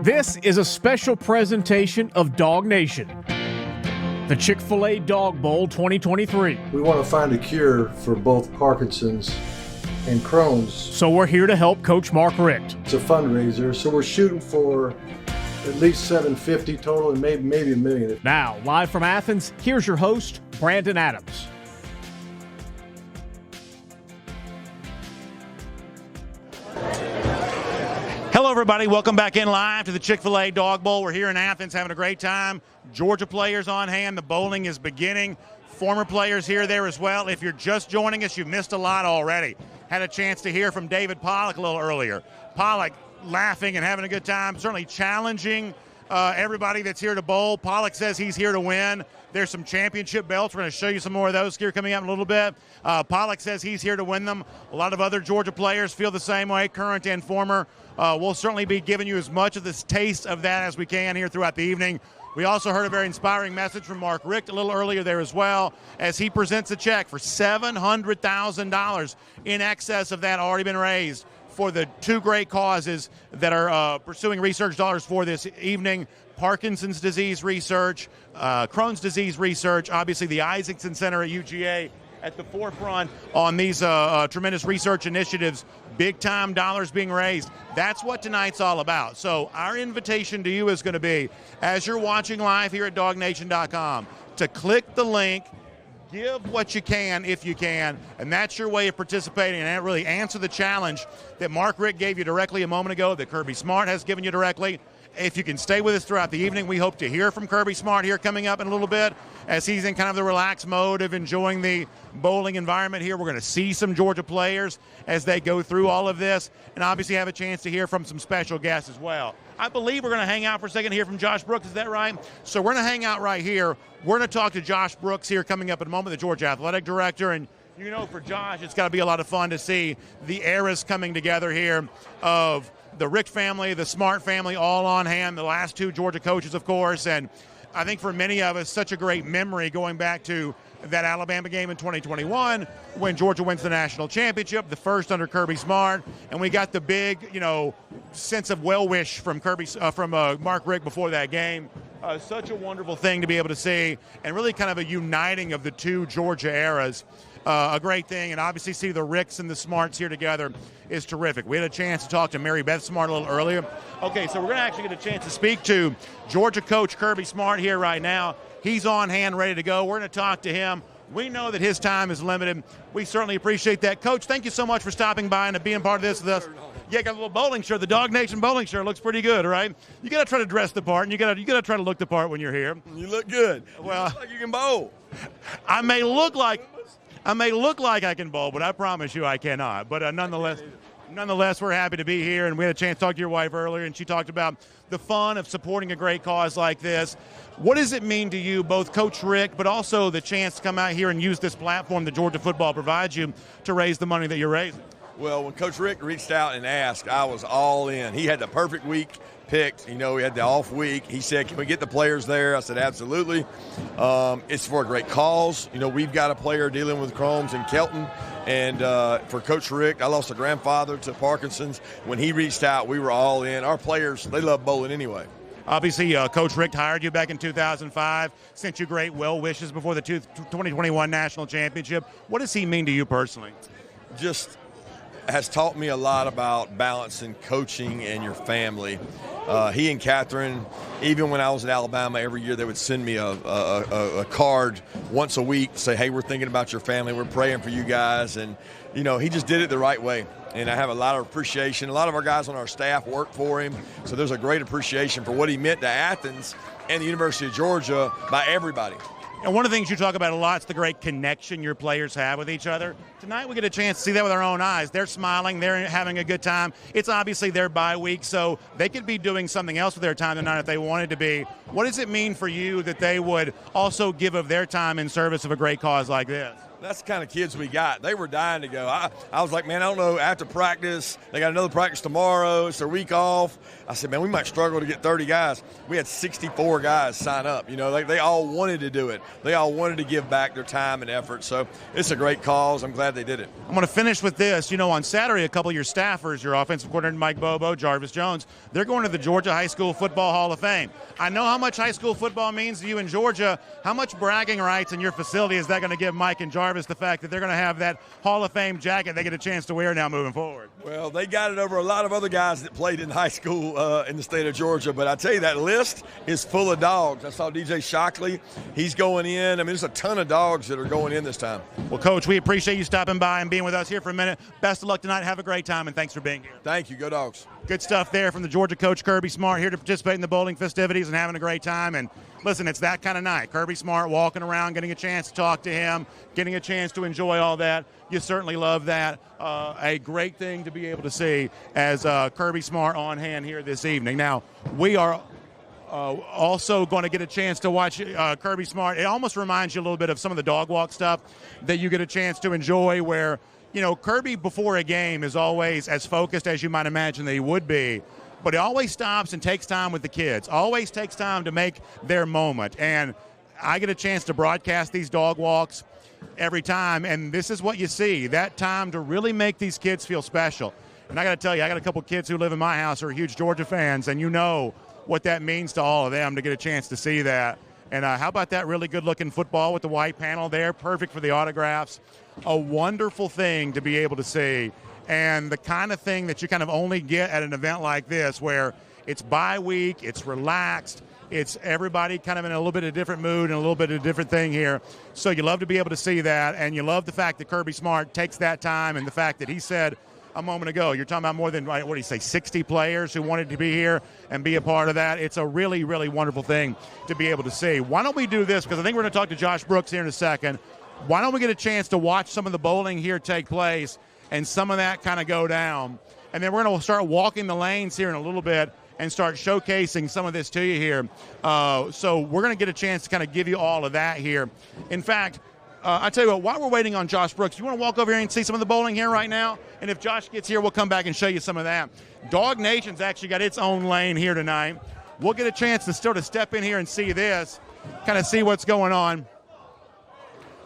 This is a special presentation of DawgNation, the Chick-fil-A DawgBowl 2023. We want to find a cure for both Parkinson's and Crohn's. So we're here to help Coach Mark Richt. It's a fundraiser, so we're shooting for at least $750 total and maybe $1 million. Now, live from Athens, here's your host, Brandon Adams. Hello, everybody. Welcome back in live to the Chick-fil-A DawgBowl. We're here in Athens having a great time. Georgia players on hand. The bowling is beginning. Former players here, there as well. If you're just joining us, you've missed a lot already. Had a chance to hear from David Pollock a little earlier. Pollock laughing and having a good time, certainly challenging everybody that's here to bowl. Pollock says he's here to win. There's some championship belts. We're going to show you some more of those here coming up in a little bit. Pollock says he's here to win them. A lot of other Georgia players feel the same way, current and former. We'll certainly be giving you as much of this taste of that as we can here throughout the evening. We also heard a very inspiring message from Mark Richt a little earlier there as well, as he presents a check for $700,000 in excess of that already been raised for the two great causes that are pursuing research dollars for this evening: Parkinson's disease research, Crohn's disease research, obviously the Isaacson Center at UGA at the forefront on these tremendous research initiatives, big-time dollars being raised. That's what tonight's all about. So our invitation to you is going to be, as you're watching live here at DawgNation.com, to click the link, give what you can if you can, and that's your way of participating and really answer the challenge that Mark Richt gave you directly a moment ago, that Kirby Smart has given you directly. If you can stay with us throughout the evening, we hope to hear from Kirby Smart here coming up in a little bit, as he's in kind of the relaxed mode of enjoying the bowling environment here. We're going to see some Georgia players as they go through all of this, and obviously have a chance to hear from some special guests as well. I believe we're going to hang out for a second, hear from Josh Brooks. Is that right? So we're going to hang out right here. We're going to talk to Josh Brooks here coming up in a moment, the Georgia Athletic Director. And you know, for Josh, it's got to be a lot of fun to see the eras coming together here of the Richt family, the Smart family, all on hand, the last two Georgia coaches, of course. And I think for many of us, such a great memory going back to that Alabama game in 2021 when Georgia wins the national championship, the first under Kirby Smart, and we got the big, sense of well-wish from Mark Richt before that game. Such a wonderful thing to be able to see, and really kind of a uniting of the two Georgia eras. A great thing, and obviously see the Richts and the Smarts here together is terrific. We had a chance to talk to Mary Beth Smart a little earlier. Okay, so we're going to actually get a chance to speak to Georgia coach Kirby Smart here right now. He's on hand, ready to go. We're going to talk to him. We know that his time is limited. We certainly appreciate that. Coach, thank you so much for stopping by and being part of this with us. Yeah, got a little bowling shirt. The DawgNation bowling shirt looks pretty good, right? You got to try to dress the part, and you got to try to look the part when you're here. You look good. Well, you look like you can bowl. I may look like I can bowl, but I promise you I cannot. But nonetheless, we're happy to be here, and we had a chance to talk to your wife earlier, and she talked about the fun of supporting a great cause like this. What does it mean to you, both Coach Richt, but also the chance to come out here and use this platform that Georgia football provides you to raise the money that you're raising? Well, when Coach Richt reached out and asked, I was all in. He had the perfect week picked. We had the off week. He said, can we get the players there? I said, absolutely. It's for a great cause. We've got a player dealing with Crohn's in Kelton. And for Coach Richt, I lost a grandfather to Parkinson's. When he reached out, we were all in. Our players, they love bowling anyway. Obviously, Coach Richt hired you back in 2005, sent you great well wishes before the 2021 national championship. What does he mean to you personally? Just has taught me a lot about balancing coaching and your family. He and Catherine, even when I was at Alabama, every year they would send me a card once a week, say, hey, we're thinking about your family, we're praying for you guys. And, he just did it the right way. And I have a lot of appreciation. A lot of our guys on our staff work for him, so there's a great appreciation for what he meant to Athens and the University of Georgia by everybody. And one of the things you talk about a lot is the great connection your players have with each other. Tonight we get a chance to see that with our own eyes. They're smiling. They're having a good time. It's obviously their bye week, so they could be doing something else with their time tonight if they wanted to be. What does it mean for you that they would also give of their time in service of a great cause like this? That's the kind of kids we got. They were dying to go. I was like, man, I don't know, after practice, they got another practice tomorrow, it's their week off. I said, man, we might struggle to get 30 guys. We had 64 guys sign up. You know, they all wanted to do it. They all wanted to give back their time and effort. So it's a great cause. I'm glad they did it. I'm going to finish with this. You know, on Saturday, a couple of your staffers, your offensive coordinator Mike Bobo, Jarvis Jones, they're going to the Georgia High School Football Hall of Fame. I know how much high school football means to you in Georgia. How much bragging rights in your facility is that going to give Mike and Jarvis, the fact that they're going to have that Hall of Fame jacket they get a chance to wear now moving forward? Well, they got it over a lot of other guys that played in high school in the state of Georgia. But I tell you, that list is full of dogs. I saw DJ Shockley. He's going in. I mean, there's a ton of dogs that are going in this time. Well, Coach, we appreciate you stopping by and being with us here for a minute. Best of luck tonight. Have a great time, and thanks for being here. Thank you. Go Dogs. Good stuff there from the Georgia coach, Kirby Smart, here to participate in the bowling festivities and having a great time. And listen, it's that kind of night. Kirby Smart walking around, getting a chance to talk to him, getting a chance to enjoy all that. You certainly love that. A great thing to be able to see as Kirby Smart on hand here this evening. Now, we are also going to get a chance to watch Kirby Smart. It almost reminds you a little bit of some of the dog walk stuff that you get a chance to enjoy where, you know, Kirby before a game is always as focused as you might imagine that he would be, but he always stops and takes time with the kids, always takes time to make their moment. And I get a chance to broadcast these dog walks every time, and this is what you see, that time to really make these kids feel special. And I got to tell you, I got a couple kids who live in my house who are huge Georgia fans, and you know what that means to all of them to get a chance to see that. And how about that really good-looking football with the white panel there, perfect for the autographs. A wonderful thing to be able to see, and the kind of thing that you kind of only get at an event like this where it's bye week, it's relaxed, it's everybody kind of in a little bit of a different mood and a little bit of a different thing here. So you love to be able to see that, and you love the fact that Kirby Smart takes that time and the fact that he said a moment ago, you're talking about more than, what do you say, 60 players who wanted to be here and be a part of that. It's a really, really wonderful thing to be able to see. Why don't we do this, because I think we're going to talk to Josh Brooks here in a second. Why don't we get a chance to watch some of the bowling here take place and some of that kind of go down, and then we're going to start walking the lanes here in a little bit and start showcasing some of this to you here. So we're going to get a chance to kind of give you all of that here. In fact, I tell you what, while we're waiting on Josh Brooks, you want to walk over here and see some of the bowling here right now? And if Josh gets here, we'll come back and show you some of that. DawgNation's actually got its own lane here tonight. We'll get a chance to sort of step in here and see this, kind of see what's going on.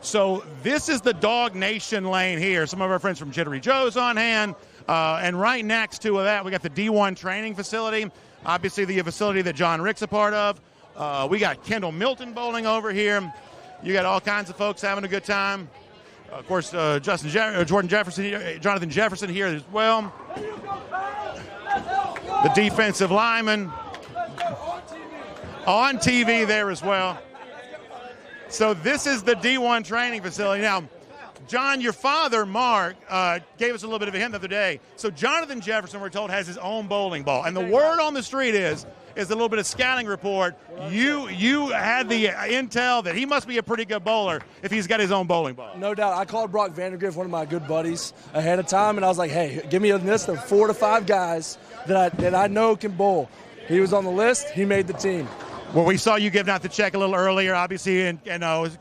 So this is the DawgNation lane here. Some of our friends from Jittery Joe's on hand. And right next to that, we got the D1 training facility, obviously the facility that John Richt's a part of. We got Kendall Milton bowling over here. You got all kinds of folks having a good time. Of course, Jonathan Jefferson here as well. The defensive lineman on TV there as well. So this is the D1 training facility. Now, John, your father, Mark, gave us a little bit of a hint the other day. So Jonathan Jefferson, we're told, has his own bowling ball. And the word on the street is a little bit of scouting report. You had the intel that he must be a pretty good bowler if he's got his own bowling ball. No doubt. I called Brock Vandergriff, one of my good buddies, ahead of time, and I was like, hey, give me a list of 4 to 5 guys that I know can bowl. He was on the list. He made the team. Well, we saw you giving out the check a little earlier, obviously, in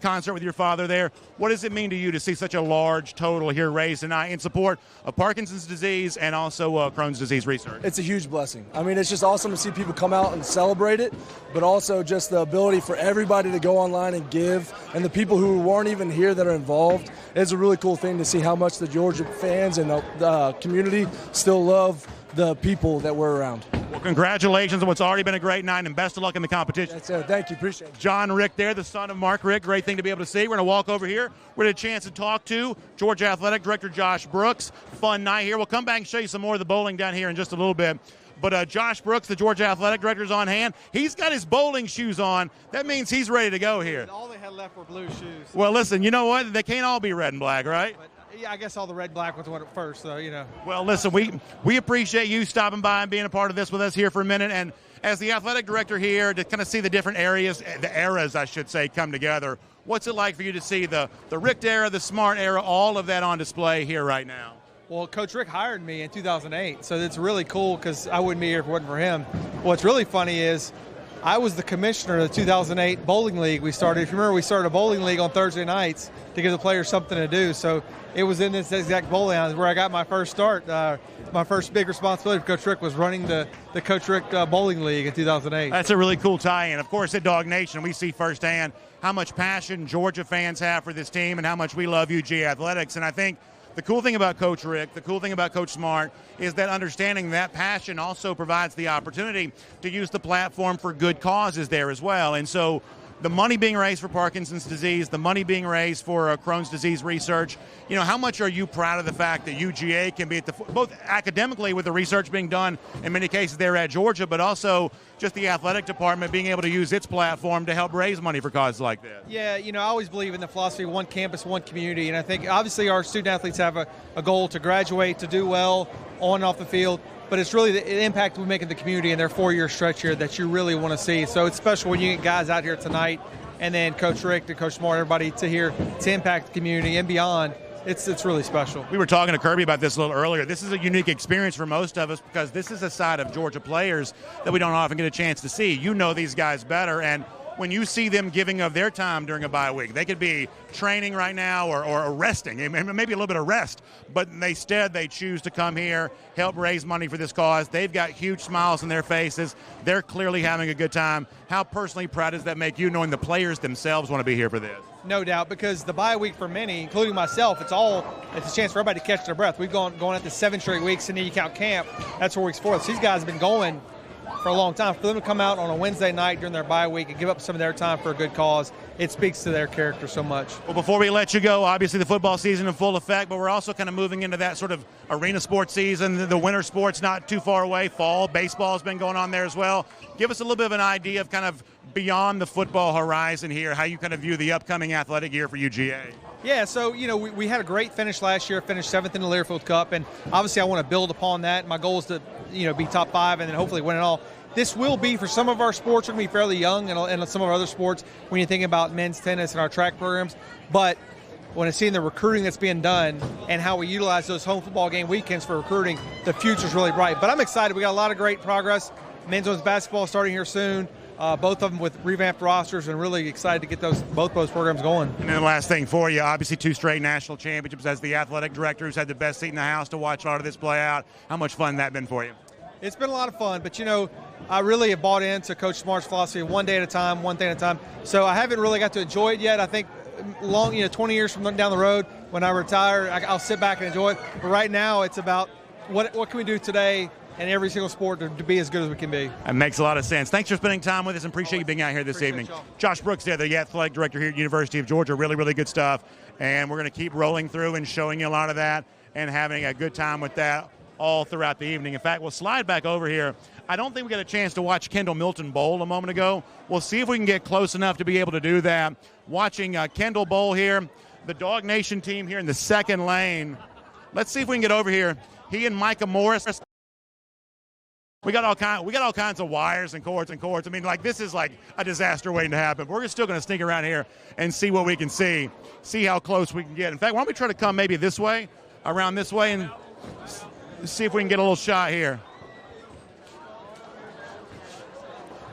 concert with your father there. What does it mean to you to see such a large total here raised tonight in support of Parkinson's disease and also Crohn's disease research? It's a huge blessing. I mean, it's just awesome to see people come out and celebrate it, but also just the ability for everybody to go online and give, and the people who weren't even here that are involved. It's a really cool thing to see how much the Georgia fans and the community still love the people that we're around. Well, congratulations on what's already been a great night, and best of luck in the competition. That's it. Thank you. Appreciate it. John Richt there, the son of Mark Richt. Great thing to be able to see. We're going to walk over here. We're going to get a chance to talk to Georgia Athletic Director Josh Brooks. Fun night here. We'll come back and show you some more of the bowling down here in just a little bit. But Josh Brooks, the Georgia Athletic Director, is on hand. He's got his bowling shoes on. That means he's ready to go here. All they had left were blue shoes. Well, listen, you know what? They can't all be red and black, right? But, yeah, I guess all the red black ones went at first, so, you know. Well, listen, we appreciate you stopping by and being a part of this with us here for a minute. And as the athletic director here, to kind of see the different areas, the eras, I should say, come together, what's it like for you to see the Richt era, the Smart era, all of that on display here right now? Well, Coach Richt hired me in 2008, so it's really cool because I wouldn't be here if it wasn't for him. What's really funny is I was the commissioner of the 2008 bowling league we started. If you remember, we started a bowling league on Thursday nights to give the players something to do. So it was in this exact bowling alley where I got my first start. My first big responsibility for Coach Richt was running the Coach Richt bowling league in 2008. That's a really cool tie-in. Of course, at DawgNation, we see firsthand how much passion Georgia fans have for this team and how much we love UGA athletics. And I think the cool thing about Coach Richt, the cool thing about Coach Smart, is that understanding that passion also provides the opportunity to use the platform for good causes there as well. And so the money being raised for Parkinson's disease, the money being raised for Crohn's disease research, you know, how much are you proud of the fact that UGA can be at the, both academically with the research being done in many cases there at Georgia, but also just the athletic department being able to use its platform to help raise money for causes like that? Yeah, you know, I always believe in the philosophy of one campus, one community, and I think obviously our student athletes have a goal to graduate, to do well on and off the field, but it's really the impact we make in the community in their 4-year stretch here that you really want to see. So it's special when you get guys out here tonight and then Coach Richt and Coach Smart, everybody to here to impact the community and beyond. It's really special. We were talking to Kirby about this a little earlier. This is a unique experience for most of us because this is a side of Georgia players that we don't often get a chance to see. You know these guys better, and when you see them giving of their time during a bye week, they could be training right now or resting, maybe a little bit of rest, but instead they choose to come here, help raise money for this cause. They've got huge smiles on their faces. They're clearly having a good time. How personally proud does that make you, knowing the players themselves want to be here for this? No doubt, because the bye week for many, including myself, it's a chance for everybody to catch their breath. We've going at the 7 straight weeks, and then you count camp. That's 4 weeks for us. These guys have been going for a long time. For them to come out on a Wednesday night during their bye week and give up some of their time for a good cause, it speaks to their character so much. Well, before we let you go, obviously the football season in full effect, but we're also kind of moving into that sort of arena sports season. The winter sports not too far away. Fall baseball has been going on there as well. Give us a little bit of an idea of kind of beyond the football horizon here, how you kind of view the upcoming athletic year for UGA. Yeah, so, you know, we had a great finish last year, finished 7th in the Learfield Cup, and obviously I want to build upon that. My goal is to, you know, be top 5 and then hopefully win it all. This will be, for some of our sports, we're going to be fairly young, and some of our other sports, when you think about men's tennis and our track programs, but when I see the recruiting that's being done and how we utilize those home football game weekends for recruiting, the future's really bright. But I'm excited. We got a lot of great progress. Men's women's basketball starting here soon. Both of them with revamped rosters, and really excited to get both those programs going. And then the last thing for you, obviously 2 straight national championships as the athletic director who's had the best seat in the house to watch a lot of this play out. How much fun that been for you? It's been a lot of fun, but, you know, I really have bought into Coach Smart's philosophy of one day at a time, one thing at a time. So I haven't really got to enjoy it yet. I think 20 years from down the road, when I retire, I'll sit back and enjoy it. But right now, it's about what can we do today in every single sport to be as good as we can be. That makes a lot of sense. Thanks for spending time with us, and appreciate you being out here this evening. Y'all. Josh Brooks there, the athletic director here at University of Georgia. Really, really good stuff. And we're going to keep rolling through and showing you a lot of that and having a good time with that all throughout the evening. In fact, we'll slide back over here. I don't think we got a chance to watch Kendall Milton bowl a moment ago. We'll see if we can get close enough to be able to do that. Watching Kendall bowl here, the DawgNation team here in the second lane. Let's see if we can get over here. He and Micah Morris. We got all kinds of wires and cords and cords. I mean, like, this is like a disaster waiting to happen. But we're still going to sneak around here and see what we can see how close we can get. In fact, why don't we try to come maybe this way, around this way, and see if we can get a little shot here.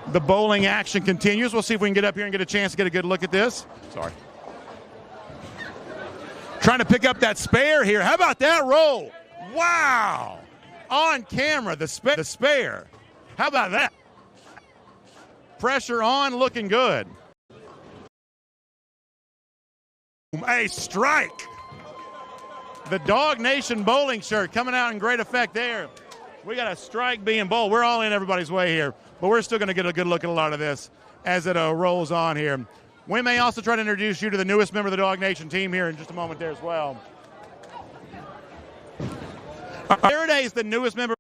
The bowling action continues. We'll see if we can get up here and get a chance to get a good look at this. Sorry. Trying to pick up that spare here. How about that roll? Wow. On camera, the spare. How about that? Pressure on, looking good. A strike. The DawgNation bowling shirt coming out in great effect there. We got a strike being bowled. We're all in everybody's way here, but we're still going to get a good look at a lot of this as it rolls on here. We may also try to introduce you to the newest member of the DawgNation team here in just a moment there as well. Faraday is the newest member of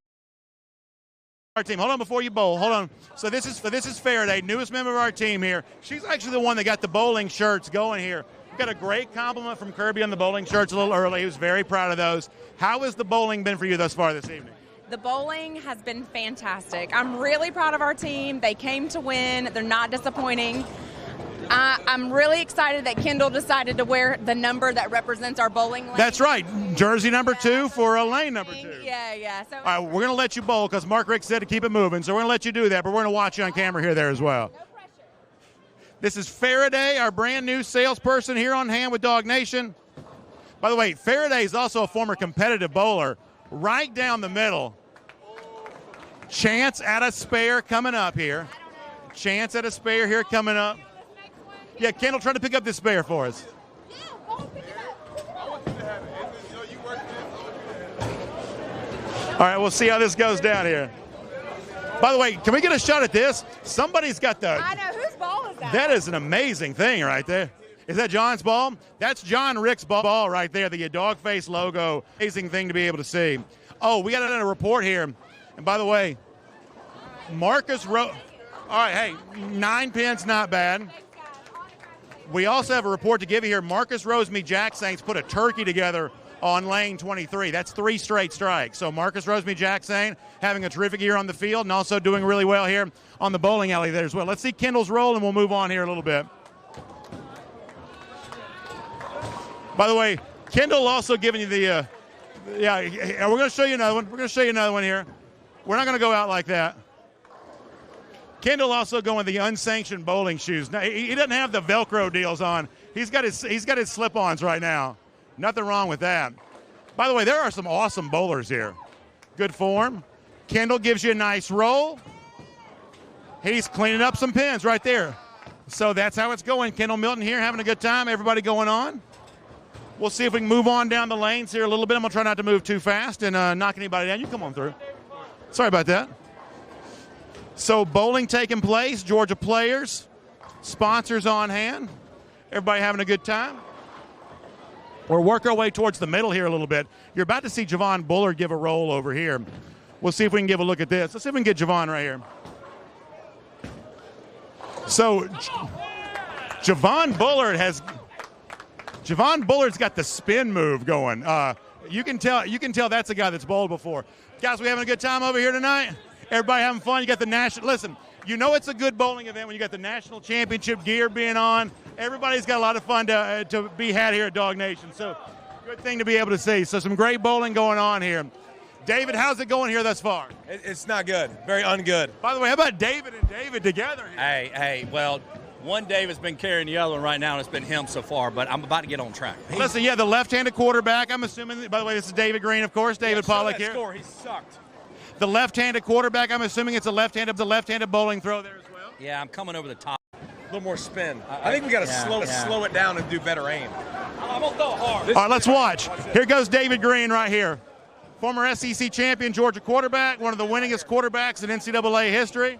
our team. Hold on before you bowl. Hold on. So this is Faraday, newest member of our team here. She's actually the one that got the bowling shirts going here. We got a great compliment from Kirby on the bowling shirts a little early. He was very proud of those. How has the bowling been for you thus far this evening? The bowling has been fantastic. I'm really proud of our team. They came to win. They're not disappointing. I'm really excited that Kendall decided to wear the number that represents our bowling lane. That's right. Jersey number 2 for lane number 2. Yeah. So all right, we're going to let you bowl because Mark Richt said to keep it moving. So we're going to let you do that, but we're going to watch you on camera here there as well. no pressure. This is Faraday, our brand new salesperson here on hand with DawgNation. By the way, Faraday is also a former competitive bowler. Right down the middle. Chance at a spare coming up here. Chance at a spare here coming up. Yeah, Kendall, try to pick up this spare for us. All right, we'll see how this goes down here. By the way, can we get a shot at this? Somebody's got the... I know. Whose ball is that? That is an amazing thing right there. Is that John's ball? That's John Rick's ball right there, the dog face logo. Amazing thing to be able to see. Oh, we got a report here. And by the way, Marcus All right, hey, 9 pins, not bad. We also have a report to give you here. Marcus Rosemy-Jacksaints put a turkey together on lane 23. That's 3 straight strikes. So Marcus Rosemy-Jacksaint having a terrific year on the field and also doing really well here on the bowling alley there as well. Let's see Kendall's roll, and we'll move on here a little bit. By the way, Kendall also giving you the, we're going to show you another one. We're going to show you another one here. We're not going to go out like that. Kendall also going the unsanctioned bowling shoes. Now, he doesn't have the Velcro deals on. He's got his slip-ons right now. Nothing wrong with that. By the way, there are some awesome bowlers here. Good form. Kendall gives you a nice roll. He's cleaning up some pins right there. So that's how it's going. Kendall Milton here having a good time. Everybody going on. We'll see if we can move on down the lanes here a little bit. I'm going to try not to move too fast and knock anybody down. You come on through. Sorry about that. So bowling taking place, Georgia players, sponsors on hand. Everybody having a good time. We'll work our way towards the middle here a little bit. You're about to see Javon Bullard give a roll over here. We'll see if we can give a look at this. Let's see if we can get Javon right here. So Javon Bullard's got the spin move going. You can tell that's a guy that's bowled before. Guys, we having a good time over here tonight? Everybody having fun? You got the national. Listen, you know it's a good bowling event when you got the national championship gear being on. Everybody's got a lot of fun to be had here at DawgNation. So good thing to be able to see. So some great bowling going on here. David, how's it going here thus far? It's not good. Very ungood. By the way, how about David and David together here? Hey, well, one David's been carrying the other one right now, and it's been him so far, but I'm about to get on track. Listen, the left-handed quarterback, I'm assuming, by the way, this is David Green, of course, David Pollock here. Score. He sucked. The left-handed quarterback, I'm assuming it's the left-handed bowling throw there as well? Yeah, I'm coming over the top. A little more spin. I think we got to slow it down and do better aim. I'm going to throw it hard. All right, let's watch. Here goes David Green right here. Former SEC champion, Georgia quarterback, one of the winningest quarterbacks in NCAA history.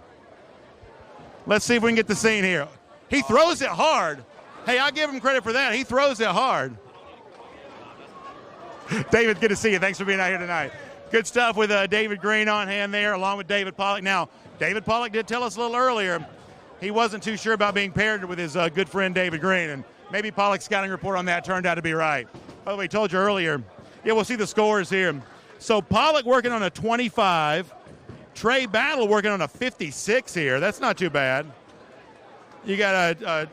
Let's see if we can get the scene here. He throws it hard. Hey, I'll give him credit for that. He throws it hard. David, good to see you. Thanks for being out here tonight. Good stuff with David Green on hand there, along with David Pollock. Now, David Pollock did tell us a little earlier he wasn't too sure about being paired with his good friend David Green, and maybe Pollock's scouting report on that turned out to be right. By the way, I told you earlier, we'll see the scores here. So Pollock working on a 25. Trey Battle working on a 56 here. That's not too bad. You got a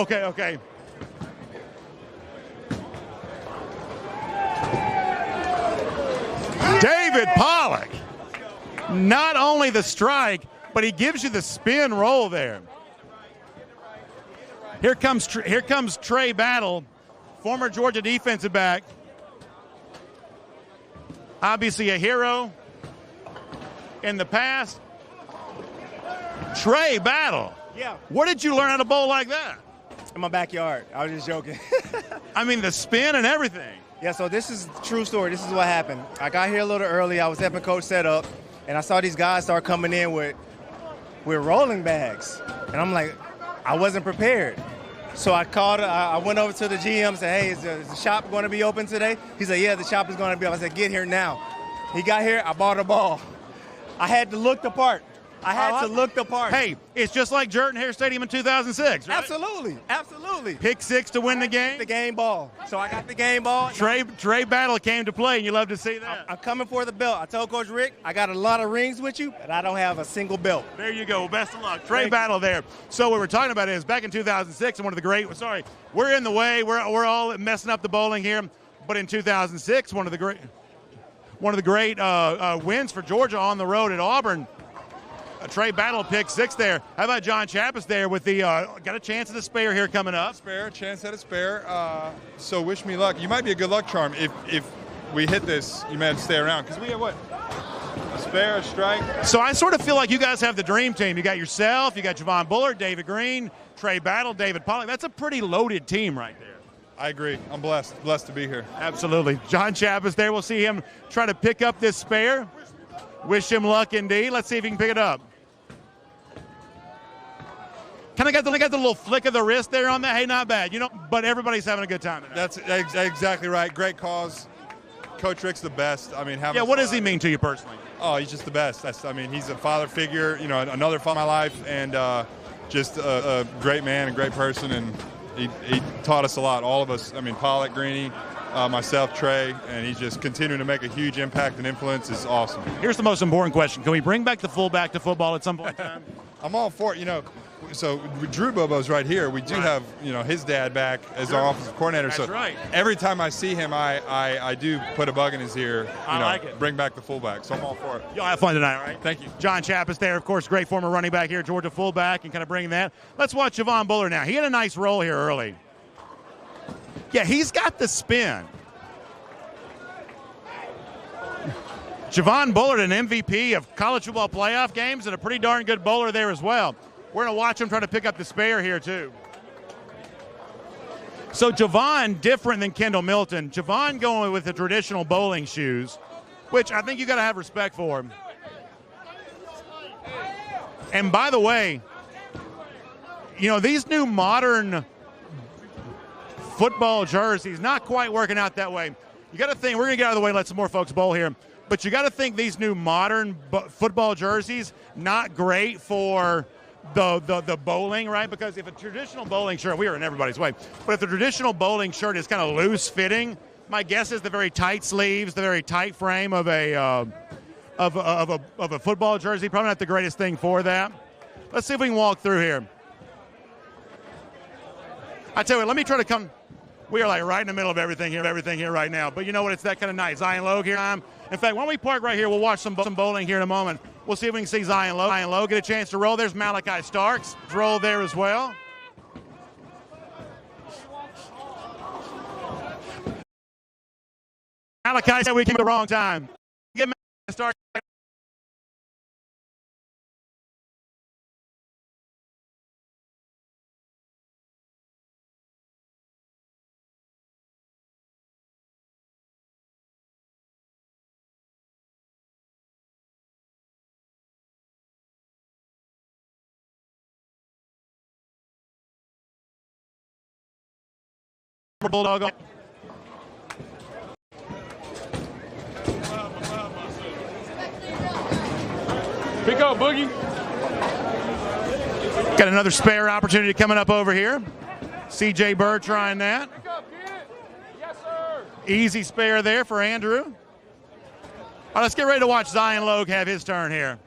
okay. David Pollock, not only the strike, but he gives you the spin roll there. Here comes Trey Battle, former Georgia defensive back. Obviously a hero in the past. Trey Battle. Yeah. Where did you learn how to bowl like that? In my backyard. I was just joking. I mean, the spin and everything. Yeah, so this is a true story. This is what happened. I got here a little early. I was helping coach set up, and I saw these guys start coming in with rolling bags. And I'm like, I wasn't prepared. So I went over to the GM and said, hey, is the shop going to be open today? He said, yeah, the shop is going to be open. I said, get here now. He got here. I bought a ball. I had to look the part. I had to look the part. Hey, it's just like Jordan Hare Stadium in 2006, right? Absolutely. Pick six to win the game. The game ball. So I got the game ball. Trey Battle came to play, and you love to see that. I'm coming for the belt. I told Coach Richt, I got a lot of rings with you, but I don't have a single belt. There you go. Best of luck. Trey Battle there. So what we're talking about is back in 2006, and we're in the way. We're all messing up the bowling here. But in 2006, one of the great wins for Georgia on the road at Auburn. Trey Battle picked six there. How about John Chappis there with the got a chance at a spare here coming up? Chance at a spare. So wish me luck. You might be a good luck charm. If we hit this, you may have to stay around because we have what? A spare, a strike. So I sort of feel like you guys have the dream team. You got yourself, you got Javon Bullard, David Green, Trey Battle, David Pollock. That's a pretty loaded team right there. I agree. I'm blessed to be here. Absolutely. John Chappis there. We'll see him try to pick up this spare. Wish him luck indeed. Let's see if he can pick it up. Kind of got the little flick of the wrist there on that. Hey, not bad. But everybody's having a good time tonight. That's exactly right. Great cause. Coach Rick's the best. I mean, what does he mean to you personally? Oh, he's just the best. He's a father figure, another father in my life, and just a great man, a great person, and he taught us a lot, all of us. Pollock, Greeny, myself, Trey, and he's just continuing to make a huge impact and influence is awesome. Here's the most important question. Can we bring back the fullback to football at some point in time? I'm all for it, So Drew Bobo's right here. We do have, his dad back as our offensive coordinator. That's right. Every time I see him, I do put a bug in his ear. I like it. Bring back the fullback. So I'm all for it. Y'all have fun tonight, all right? Thank you. John Chappis there, of course, great former running back here, Georgia fullback, and kind of bringing that. Let's watch Javon Bullard now. He had a nice roll here early. Yeah, he's got the spin. Javon Bullard, an MVP of college football playoff games, and a pretty darn good bowler there as well. We're going to watch him try to pick up the spare here, too. So Javon, different than Kendall Milton. Javon going with the traditional bowling shoes, which I think you got to have respect for him. And by the way, these new modern football jerseys, not quite working out that way. You got to think, we're going to get out of the way and let some more folks bowl here. But you got to think these new modern football jerseys, not great for the bowling, right? Because if a traditional bowling shirt, we are in everybody's way, but if the traditional bowling shirt is kind of loose fitting, my guess is the very tight sleeves, the very tight frame of a football jersey, probably not the greatest thing for that. Let's see if we can walk through here. I tell you what, let me try to come. We are like right in the middle of everything here right now. But you know what? It's that kind of night. Zion Logue here. In fact, why don't we park right here? We'll watch some bowling here in a moment. We'll see if we can see Zion Logue get a chance to roll. There's Malachi Starks. Roll there as well. Malachi said we came at the wrong time. Get Malachi Starks. Bulldog. Pick up, Boogie. Got another spare opportunity coming up over here. CJ Bird trying that. Pick up, kid. Yes, sir. Easy spare there for Andrew. All right, let's get ready to watch Zion Logue have his turn here.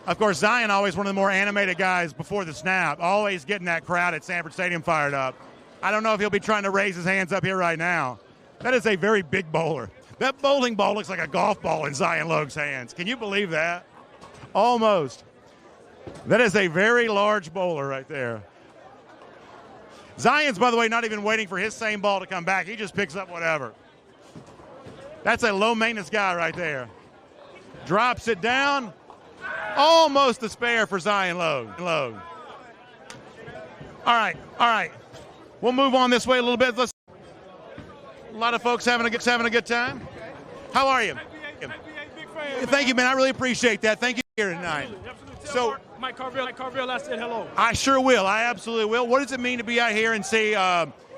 Of course, Zion always one of the more animated guys before the snap, always getting that crowd at Sanford Stadium fired up. I don't know if he'll be trying to raise his hands up here right now. That is a very big bowler. That bowling ball looks like a golf ball in Zion Logue's hands. Can you believe that? Almost. That is a very large bowler right there. Zion's, by the way, not even waiting for his same ball to come back. He just picks up whatever. That's a low-maintenance guy right there. Drops it down. Almost a spare for Zion Logue. All right. We'll move on this way a little bit. A lot of folks having a good time. How are you? Thank you, man. I really appreciate that. Thank you for here tonight. So, Mike Carville, I said hello. I sure will. I absolutely will. What does it mean to be out here and see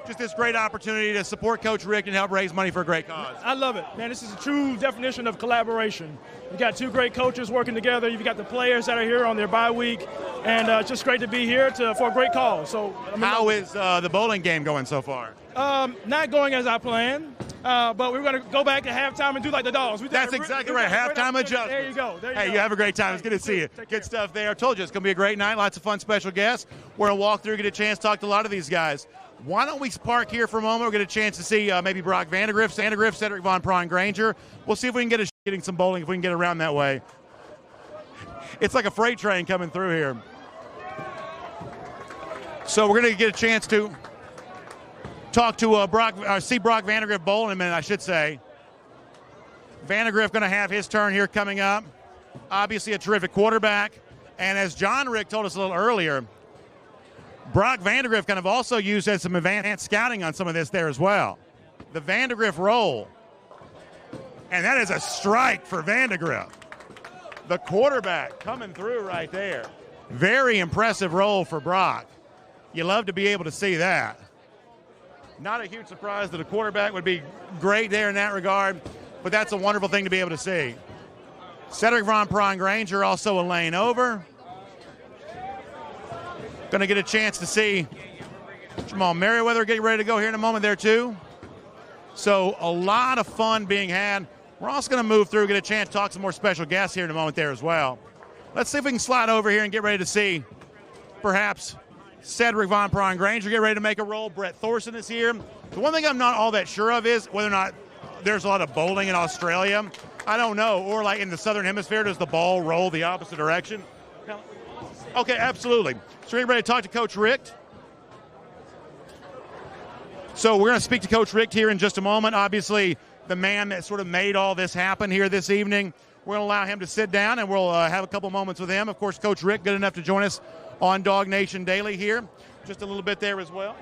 just this great opportunity to support Coach Richt and help raise money for a great cause. I love it, man. This is a true definition of collaboration. You got two great coaches working together. You've got the players that are here on their bye week, and it's just great to be here for a great cause. So, how is the bowling game going so far? Not going as I planned, but we're going to go back at halftime and do like the Dogs. That's exactly right. Halftime adjustment. There you go. Hey, you have a great time. It's good to see you. Good stuff there. I told you it's going to be a great night. Lots of fun special guests. We're going to walk through, get a chance to talk to a lot of these guys. Why don't we park here for a moment? We'll get a chance to see maybe Brock Vandegrift, Cedric Von Prawn-Granger. We'll see if we can get getting some bowling, if we can get around that way. It's like a freight train coming through here. So we're going to get a chance to talk to see Brock Vandegrift bowl in a minute, I should say. Vandegrift going to have his turn here coming up. Obviously a terrific quarterback. And as John Richt told us a little earlier, Brock Vandegrift kind of also used as some advanced scouting on some of this there as well. The Vandegrift roll. And that is a strike for Vandegrift. The quarterback coming through right there. Very impressive roll for Brock. You love to be able to see that. Not a huge surprise that a quarterback would be great there in that regard, but that's a wonderful thing to be able to see. Cedric Von Prawn-Granger also a lane over. Going to get a chance to see Jamal Merriweather getting ready to go here in a moment there too. So a lot of fun being had. We're also going to move through, get a chance to talk to some more special guests here in a moment there as well. Let's see if we can slide over here and get ready to see perhaps Cedric Von Prawn-Granger get ready to make a roll. Brett Thorson is here. The one thing I'm not all that sure of is whether or not there's a lot of bowling in Australia. I don't know. Or like in the Southern Hemisphere, does the ball roll the opposite direction? Okay, absolutely. So we're ready to talk to Coach Richt. So we're going to speak to Coach Richt here in just a moment. Obviously, the man that sort of made all this happen here this evening. We're going to allow him to sit down, and we'll have a couple moments with him. Of course, Coach Richt, good enough to join us on DawgNation Daily here. Just a little bit there as well.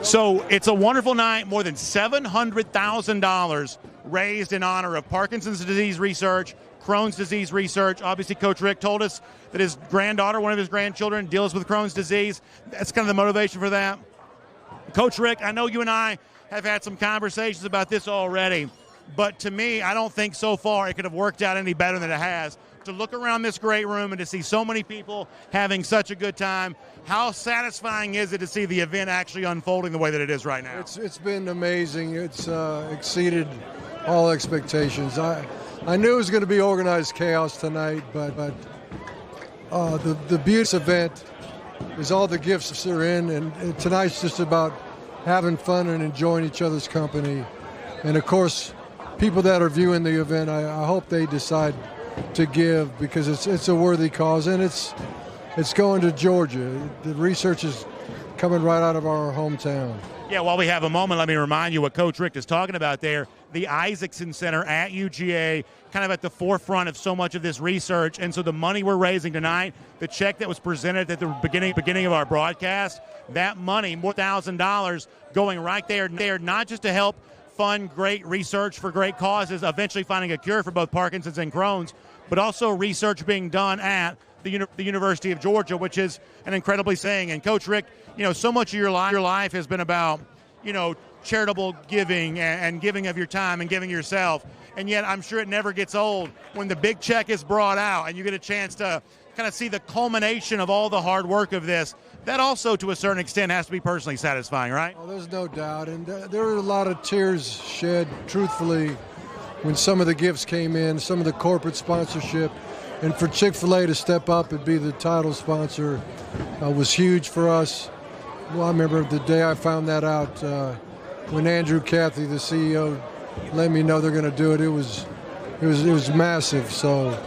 So it's a wonderful night. More than $700,000 raised in honor of Parkinson's disease research, Crohn's disease research. Obviously, Coach Richt told us that his granddaughter, one of his grandchildren, deals with Crohn's disease. That's kind of the motivation for that. Coach Richt, I know you and I have had some conversations about this already, but to me, I don't think so far it could have worked out any better than it has. To look around this great room and to see so many people having such a good time, how satisfying is it to see the event actually unfolding the way that it is right now? It's been amazing. It's exceeded all expectations. I knew it was going to be organized chaos tonight, but the beauty event is all the gifts that are in, and tonight's just about having fun and enjoying each other's company. And of course, people that are viewing the event, I hope they decide to give, because it's a worthy cause, and it's going to Georgia. The research is coming right out of our hometown. Yeah, while we have a moment, let me remind you what Coach Richt is talking about there. The Isaacson Center at UGA, kind of at the forefront of so much of this research. And so the money we're raising tonight, the check that was presented at the beginning of our broadcast, that money, more $1,000 going right there, not just to help fund great research for great causes, eventually finding a cure for both Parkinson's and Crohn's, but also research being done at the University of Georgia, which is an incredibly saying. And Coach Richt, so much of your life has been about, charitable giving and giving of your time and giving yourself. And yet I'm sure it never gets old when the big check is brought out and you get a chance to kind of see the culmination of all the hard work of this. That also, to a certain extent, has to be personally satisfying, right? Oh, there's no doubt. And there were a lot of tears shed, truthfully, when some of the gifts came in, some of the corporate sponsorship. And for Chick-fil-A to step up and be the title sponsor was huge for us. Well, I remember the day I found that out when Andrew Cathy, the CEO, let me know they're going to do it. It was massive. So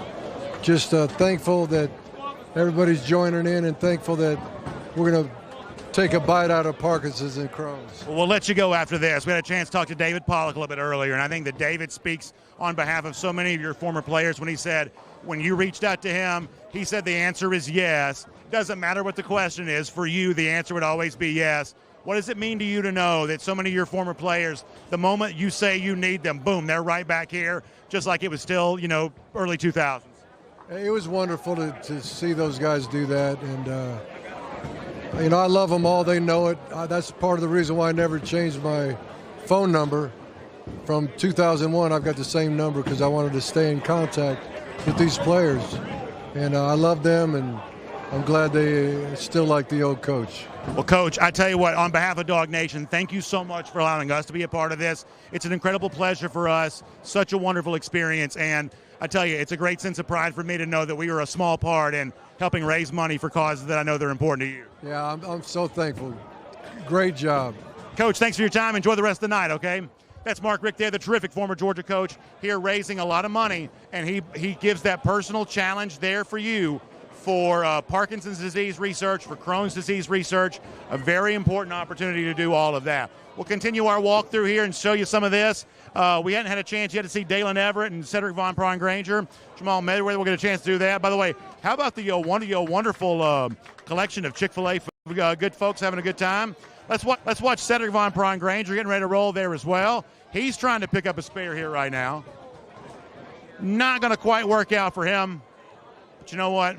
just thankful that everybody's joining in, and thankful that we're going to take a bite out of Parkinson's and Crohn's. Well, we'll let you go after this. We had a chance to talk to David Pollock a little bit earlier, and I think that David speaks on behalf of so many of your former players when he said, when you reached out to him, he said the answer is yes. Doesn't matter what the question is. For you, the answer would always be yes. What does it mean to you to know that so many of your former players, the moment you say you need them, boom, they're right back here, just like it was still, early 2000s? It was wonderful to see those guys do that, and You know, I love them all. They know it. That's part of the reason why I never changed my phone number. From 2001, I've got the same number because I wanted to stay in contact with these players. And I love them, and I'm glad they still like the old coach. Well, Coach, I tell you what, on behalf of Dawg Nation, thank you so much for allowing us to be a part of this. It's an incredible pleasure for us, such a wonderful experience, and I tell you, it's a great sense of pride for me to know that we were a small part in helping raise money for causes that I know they're important to you. Yeah, I'm so thankful. Great job. Coach, thanks for your time. Enjoy the rest of the night, okay? That's Mark Richt there, the terrific former Georgia coach, here raising a lot of money, and he gives that personal challenge there for you for Parkinson's disease research, for Crohn's disease research, a very important opportunity to do all of that. We'll continue our walk through here and show you some of this. We hadn't had a chance yet to see Dalen Everett and Cedric Von Prawn-Granger. Jamal Mayweather, we'll get a chance to do that. By the way, how about the wonderful collection of Chick-fil-A good folks having a good time? Let's watch Cedric Von Prawn-Granger getting ready to roll there as well. He's trying to pick up a spare here right now. Not going to quite work out for him. But you know what?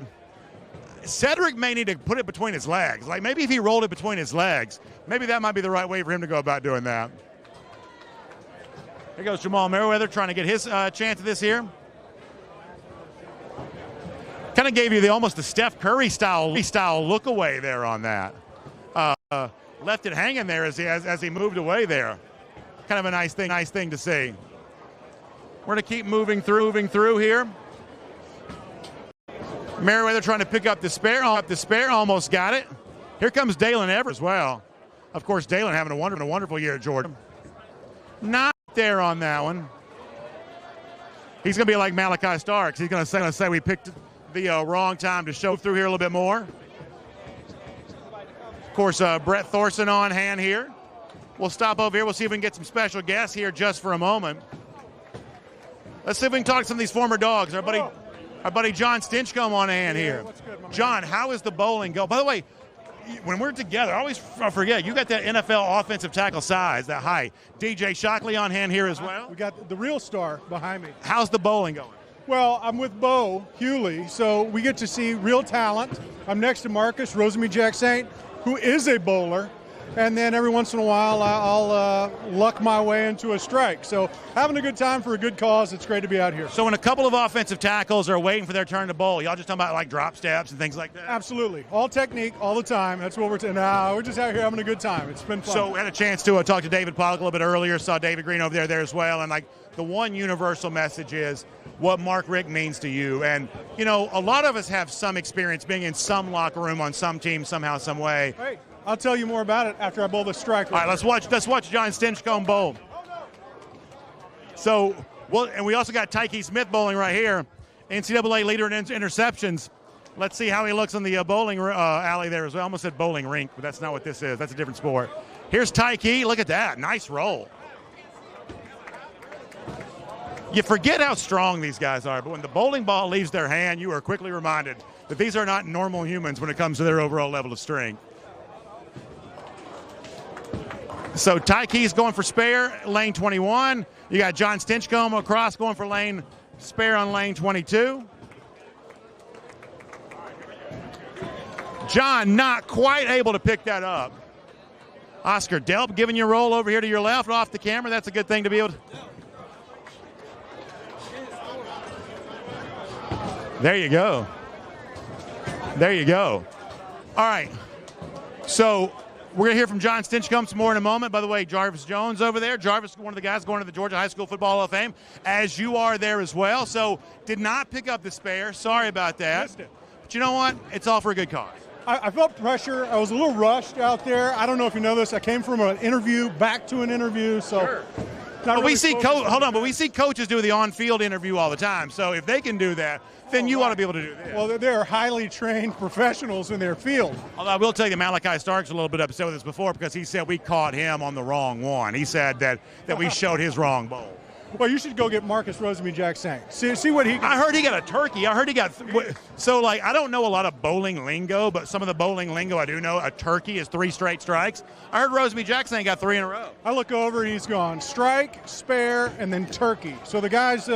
Cedric may need to put it between his legs. Like maybe if he rolled it between his legs, maybe that might be the right way for him to go about doing that. Here goes Jamal Mayweather trying to get his chance at this here. Kind of gave you almost the Steph Curry style look away there on that. Left it hanging there as he moved away there. Kind of a nice thing to see. We're going to keep moving through here. Merriweather trying to pick up the spare. Almost got it. Here comes Dalen Everett as well. Of course, Dalen having a wonderful year at Georgia. Not there on that one. He's going to be like Malachi Starks. He's going to say we picked the wrong time to show through here a little bit more. Of course, Brett Thorson on hand here. We'll stop over here. We'll see if we can get some special guests here just for a moment. Let's see if we can talk to some of these former Dogs. Our buddy John Stinchcomb on hand here. John, how is the bowling go? By the way, when we're together, I always forget, you got that NFL offensive tackle size, that height. DJ Shockley on hand here as well. We got the real star behind me. How's the bowling going? Well, I'm with Bo Hewley, so we get to see real talent. I'm next to Marcus Rosemary-Jack-Saint, who is a bowler. And then every once in a while, I'll luck my way into a strike. So having a good time for a good cause. It's great to be out here. So when a couple of offensive tackles are waiting for their turn to bowl, y'all just talking about like drop steps and things like that? Absolutely. All technique, all the time. That's what we're doing. No, we're just out here having a good time. It's been fun. So we had a chance to talk to David Pollock a little bit earlier. Saw David Green over there as well. And like the one universal message is what Mark Richt means to you. And, you know, a lot of us have some experience being in some locker room on some team somehow, some way. Hey. I'll tell you more about it after I bowl the strike. All right, let's watch John Stinchcomb bowl. So, and we also got Tyke Smith bowling right here, NCAA leader in interceptions. Let's see how he looks on the bowling alley there as well. I almost said bowling rink, but that's not what this is. That's a different sport. Here's Tyke. Look at that. Nice roll. You forget how strong these guys are, but when the bowling ball leaves their hand, you are quickly reminded that these are not normal humans when it comes to their overall level of strength. So Tyke's going for spare, lane 21. You got John Stinchcomb across going for lane spare on lane 22. John not quite able to pick that up. Oscar Delp giving you a roll over here to your left off the camera. That's a good thing to be able to. There you go. There you go. All right. So we're going to hear from John Stinchcomb some more in a moment. By the way, Jarvis Jones over there. Jarvis, one of the guys going to the Georgia High School Football Hall of Fame, as you are there as well. So did not pick up the spare. Sorry about that. Missed it. But you know what? It's all for a good cause. I felt pressure. I was a little rushed out there. I don't know if you know this. I came from an interview back to an interview. So sure. But we see coaches do the on-field interview all the time. So if they can do that, then you ought to be able to do this. Well, they're highly trained professionals in their field. Although I will tell you, Malachi Starks a little bit upset with us before because he said we caught him on the wrong one. He said that we showed his wrong bowl. Well, you should go get Marcus Rosemary-Jack-Saint. See what he can. I heard he got a turkey. I heard he got so like I don't know a lot of bowling lingo, but some of the bowling lingo I do know. A turkey is 3 straight strikes. I heard Rosemary-Jack-Saint got 3 in a row. I look over and he's gone strike, spare, and then turkey. So the guy's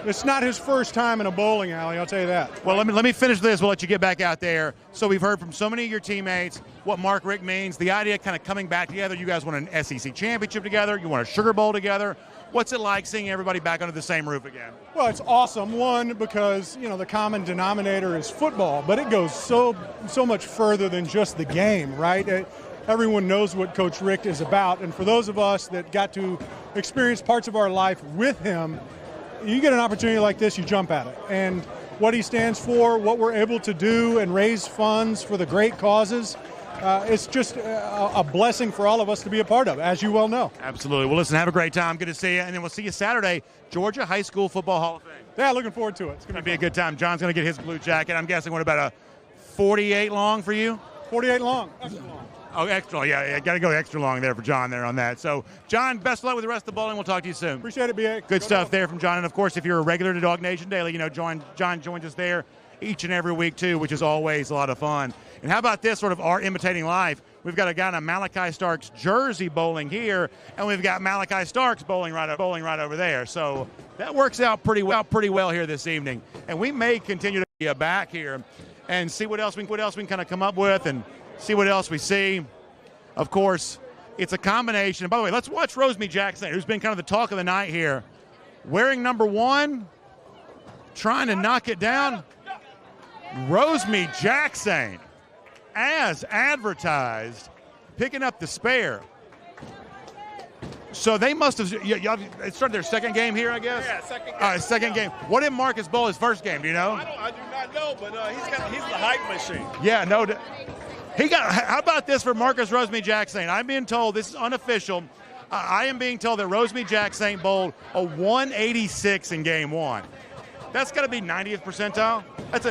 It's not his first time in a bowling alley, I'll tell you that. Well, let me finish this. We'll let you get back out there. So we've heard from so many of your teammates what Mark Richt means, the idea of kind of coming back together. You guys won an SEC championship together. You won a Sugar Bowl together. What's it like seeing everybody back under the same roof again? Well, it's awesome. One, because, the common denominator is football, but it goes so much further than just the game, right? Everyone knows what Coach Richt is about, and for those of us that got to experience parts of our life with him, you get an opportunity like this, you jump at it. And what he stands for, what we're able to do and raise funds for the great causes, it's just a blessing for all of us to be a part of, as you well know. Absolutely. Well, listen, have a great time. Good to see you. And then we'll see you Saturday, Georgia High School Football Hall of Fame. Yeah, looking forward to it. It's going to be a good time. John's going to get his blue jacket. I'm guessing, what, about a 48 long for you? 48 long. Extra long. Oh, extra. Yeah, got to go extra long there for John there on that. So, John, best of luck with the rest of the bowling. We'll talk to you soon. Appreciate it, BA. Good stuff there from John. And, of course, if you're a regular to DawgNation Daily, John joins us there each and every week, too, which is always a lot of fun. And how about this, sort of art imitating life? We've got a guy in a Malachi Starks jersey bowling here, and we've got Malachi Starks bowling right over there. So that works out pretty well here this evening. And we may continue to be back here and see what else we can kind of come up with and see what else we see. Of course, it's a combination. And by the way, let's watch Rosemary Jackson, who's been kind of the talk of the night here. Wearing number 1, trying to knock it down. Rosemary Jackson, as advertised, picking up the spare. So they must have it started their second game here, I guess? Yeah, second game. Second game. What did Marcus bowl his first game? Do you know? I do not know, but he's the hype machine. Yeah, no. How about this for Marcus Rosemary Jackson? I'm being told, this is unofficial, I am being told that Rosemary Jackson bowled a 186 in game 1. That's got to be 90th percentile. That's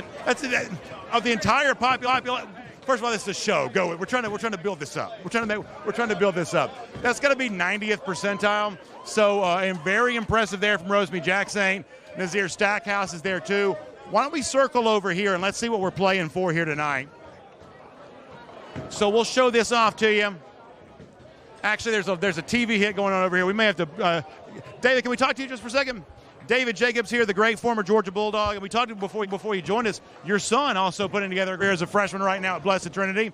of the entire population. First of all, this is a show. We're trying to build this up. We're trying to build this up. That's got to be 90th percentile. So, and very impressive there from Rosemary Jackson. Nazir Stackhouse is there too. Why don't we circle over here and let's see what we're playing for here tonight. So we'll show this off to you. Actually, there's a TV hit going on over here. We may have to. David, can we talk to you just for a second? David Jacobs here, the great former Georgia Bulldog. And we talked to him before you joined us. Your son also putting together a career as a freshman right now at Blessed Trinity.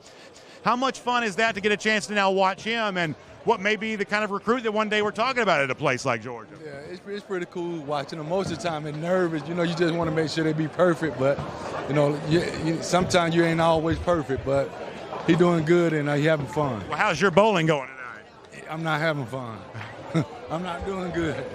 How much fun is that to get a chance to now watch him and what may be the kind of recruit that one day we're talking about at a place like Georgia? Yeah, it's pretty cool watching them. Most of the time, they're nervous. You just want to make sure they be perfect. But, sometimes you ain't always perfect. But he doing good and he having fun. Well, how's your bowling going tonight? I'm not having fun. I'm not doing good.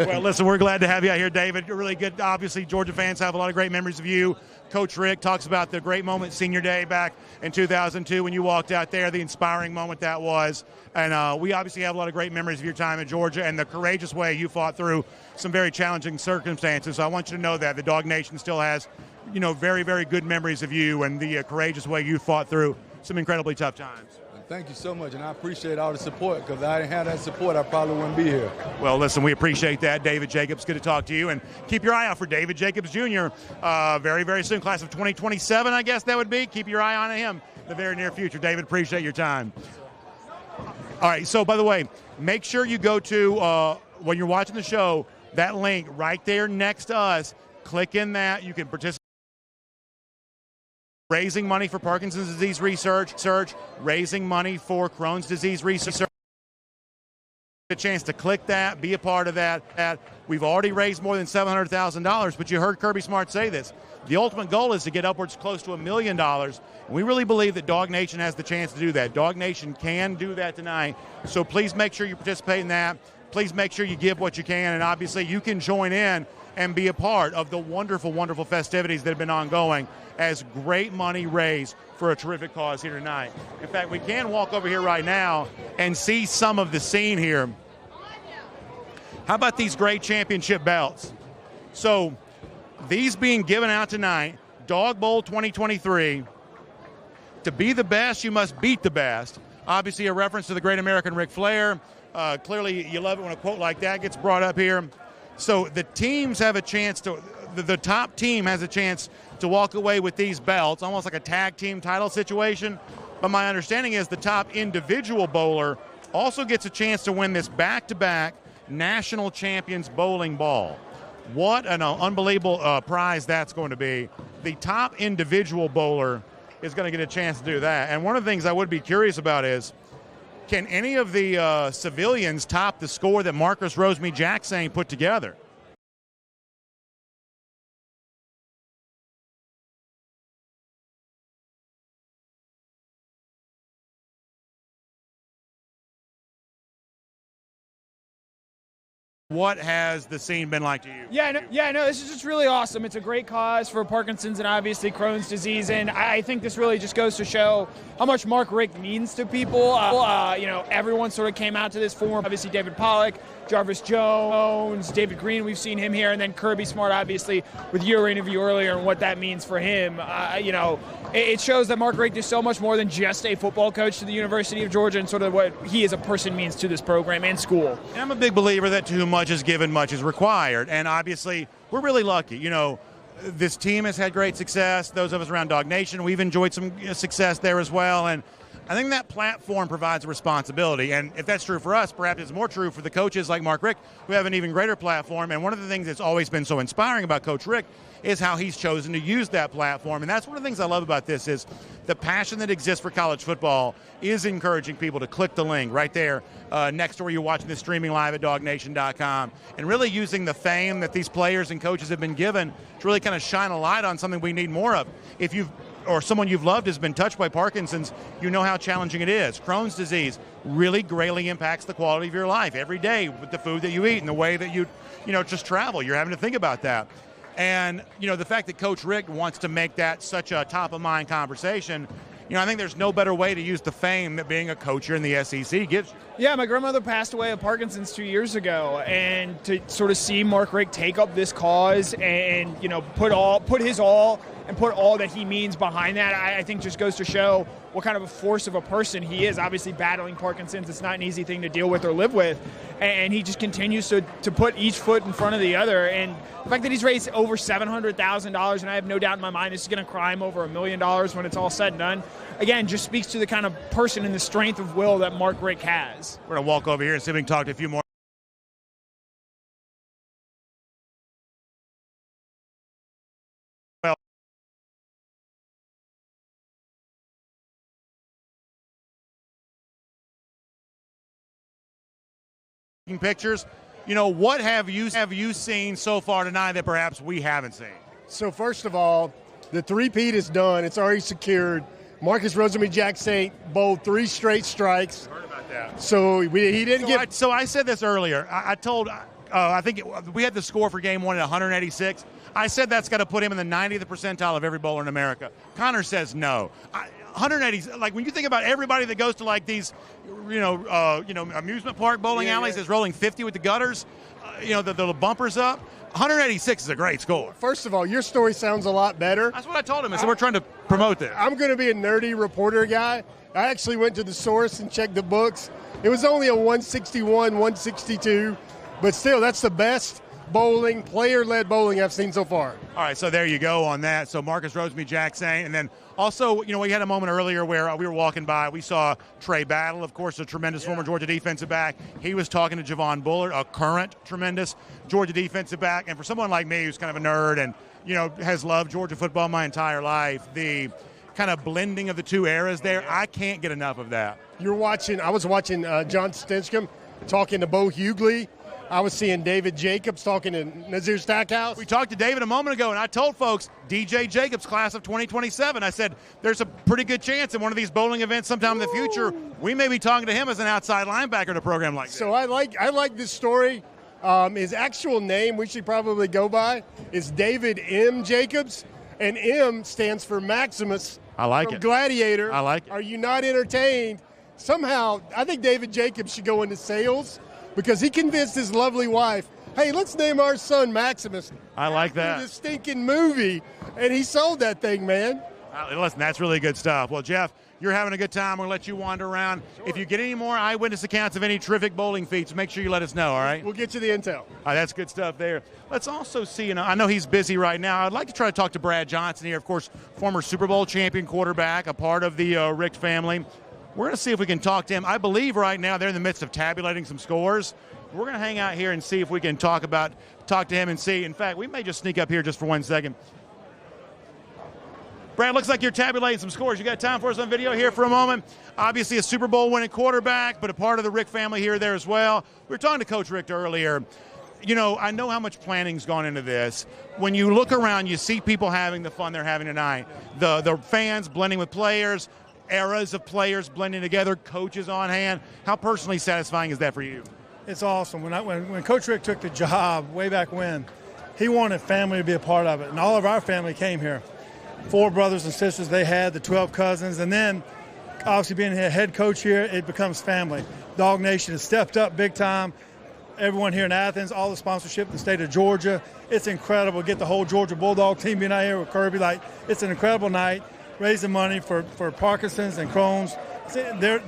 Well, listen, we're glad to have you out here, David. You're really good. Obviously, Georgia fans have a lot of great memories of you. Coach Richt talks about the great moment senior day back in 2002 when you walked out there, the inspiring moment that was. And we obviously have a lot of great memories of your time in Georgia and the courageous way you fought through some very challenging circumstances. So I want you to know that the Dawg Nation still has, very, very good memories of you and the courageous way you fought through some incredibly tough times. Thank you so much, and I appreciate all the support, because if I didn't have that support, I probably wouldn't be here. Well, listen, we appreciate that. David Jacobs, good to talk to you, and keep your eye out for David Jacobs Jr. Very, very soon, class of 2027, I guess that would be. Keep your eye on him in the very near future. David, appreciate your time. All right, so by the way, make sure you go to, when you're watching the show, that link right there next to us. Click in that. You can participate. Raising money for Parkinson's disease research, raising money for Crohn's disease research. A chance to click that, be a part of that. We've already raised more than $700,000, but you heard Kirby Smart say this. The ultimate goal is to get upwards close to $1 million. And we really believe that DawgNation has the chance to do that. DawgNation can do that tonight. So please make sure you participate in that. Please make sure you give what you can, and obviously you can join in and be a part of the wonderful, wonderful festivities that have been ongoing as great money raised for a terrific cause here tonight. In fact, we can walk over here right now and see some of the scene here. How about these great championship belts? So these being given out tonight, Dawg Bowl 2023. To be the best, you must beat the best. Obviously a reference to the great American Ric Flair. Clearly you love it when a quote like that gets brought up here. So the teams have a chance to, the top team has a chance to walk away with these belts, almost like a tag team title situation. But my understanding is the top individual bowler also gets a chance to win this back-to-back national champions bowling ball. What an unbelievable prize that's going to be. The top individual bowler is going to get a chance to do that. And one of the things I would be curious about is, can any of the civilians top the score that Marcus Rosemy-Jacksaint put together? What has the scene been like to you? Yeah, no, this is just really awesome. It's a great cause for Parkinson's and obviously Crohn's disease, and I think this really just goes to show how much Mark Richt means to people. Everyone sort of came out to this forum. Obviously, David Pollock, Jarvis Jones, David Green, we've seen him here, and then Kirby Smart, obviously, with your interview earlier and what that means for him. It shows that Mark Richt is so much more than just a football coach to the University of Georgia and sort of what he as a person means to this program and school. And I'm a big believer that to whom much is given, much is required. And obviously, we're really lucky. This team has had great success. Those of us around DawgNation, we've enjoyed some success there as well. And I think that platform provides a responsibility. And if that's true for us, perhaps it's more true for the coaches like Mark Richt, who have an even greater platform. And one of the things that's always been so inspiring about Coach Richt is how he's chosen to use that platform. And that's one of the things I love about this is the passion that exists for college football is encouraging people to click the link right there next to where you're watching this streaming live at DawgNation.com, and really using the fame that these players and coaches have been given to really kind of shine a light on something we need more of. If you've or someone you've loved has been touched by Parkinson's, you know how challenging it is. Crohn's disease really greatly impacts the quality of your life every day with the food that you eat and the way that you just travel. You're having to think about that. And, the fact that Coach Richt wants to make that such a top-of-mind conversation, I think there's no better way to use the fame that being a coach here in the SEC gives you. Yeah, my grandmother passed away of Parkinson's 2 years ago, and to sort of see Mark Richt take up this cause and, put his all and put all that he means behind that, I think just goes to show what kind of a force of a person he is. Obviously, battling Parkinson's, it's not an easy thing to deal with or live with, and he just continues to put each foot in front of the other. And the fact that he's raised over $700,000, and I have no doubt in my mind this is going to climb over $1 million when it's all said and done, again, just speaks to the kind of person and the strength of will that Mark Richt has. We're going to walk over here and see if we can talk to a few more. Pictures, what have you seen so far tonight that perhaps we haven't seen? So first of all, the three-peat is done. It's already secured. Marcus Rosemy-Jacksaint bowled 3 straight strikes. Heard about that. So he didn't get. So I said this earlier. I think we had the score for game 1 at 186. I said that's got to put him in the 90th percentile of every bowler in America. Connor says no. 180, like when you think about everybody that goes to like these, amusement park bowling alleys is rolling 50 with the gutters, the little bumpers up. 186 is a great score. First of all, your story sounds a lot better. That's what I told him. I said we're trying to promote this. I'm going to be a nerdy reporter guy. I actually went to the source and checked the books. It was only a 161, 162, but still, that's the best bowling, player-led bowling I've seen so far. All right, so there you go on that. So Marcus Rosemy-Jacksaint, and then also, we had a moment earlier where we were walking by. We saw Trey Battle, of course, a tremendous former Georgia defensive back. He was talking to Javon Bullard, a current tremendous Georgia defensive back. And for someone like me who's kind of a nerd and, has loved Georgia football my entire life, the kind of blending of the two eras there, I can't get enough of that. I was watching John Stinchcomb talking to Bo Hughley. I was seeing David Jacobs talking to Nazir Stackhouse. We talked to David a moment ago, and I told folks, DJ Jacobs, class of 2027, I said, there's a pretty good chance in one of these bowling events sometime in the future, we may be talking to him as an outside linebacker in a program like this. So I like this story. His actual name, we should probably go by, is David M. Jacobs, and M stands for Maximus. I like from it. Gladiator. I like it. Are you not entertained? Somehow, I think David Jacobs should go into sales, because he convinced his lovely wife, hey, let's name our son Maximus. I like that. This stinking movie, and he sold that thing, man. Listen, that's really good stuff. Well, Jeff, you're having a good time. We'll let you wander around. Sure. If you get any more eyewitness accounts of any terrific bowling feats, make sure you let us know, all right? We'll get you the intel. All right, that's good stuff there. Let's also see, I know he's busy right now. I'd like to try to talk to Brad Johnson here, of course, former Super Bowl champion quarterback, a part of the Richt family. We're going to see if we can talk to him. I believe right now they're in the midst of tabulating some scores. We're going to hang out here and see if we can talk to him and see. In fact, we may just sneak up here just for 1 second. Brad, looks like you're tabulating some scores. You got time for us on video here for a moment? Obviously a Super Bowl winning quarterback, but a part of the Richt family here there as well. We were talking to Coach Richt earlier. You know, I know how much planning's gone into this. When you look around, you see people having the fun they're having tonight. The fans blending with players, eras of players blending together, coaches on hand. How personally satisfying is that for you? It's awesome. When Coach Richt took the job way back when, he wanted family to be a part of it, and all of our family came here. 4 brothers and sisters they had, the 12 cousins, and then obviously being a head coach here, it becomes family. DawgNation has stepped up big time. Everyone here in Athens, all the sponsorship in the state of Georgia. It's incredible. Get the whole Georgia Bulldogs team being out here with Kirby. It's an incredible night, raising money for Parkinson's and Crohn's. They're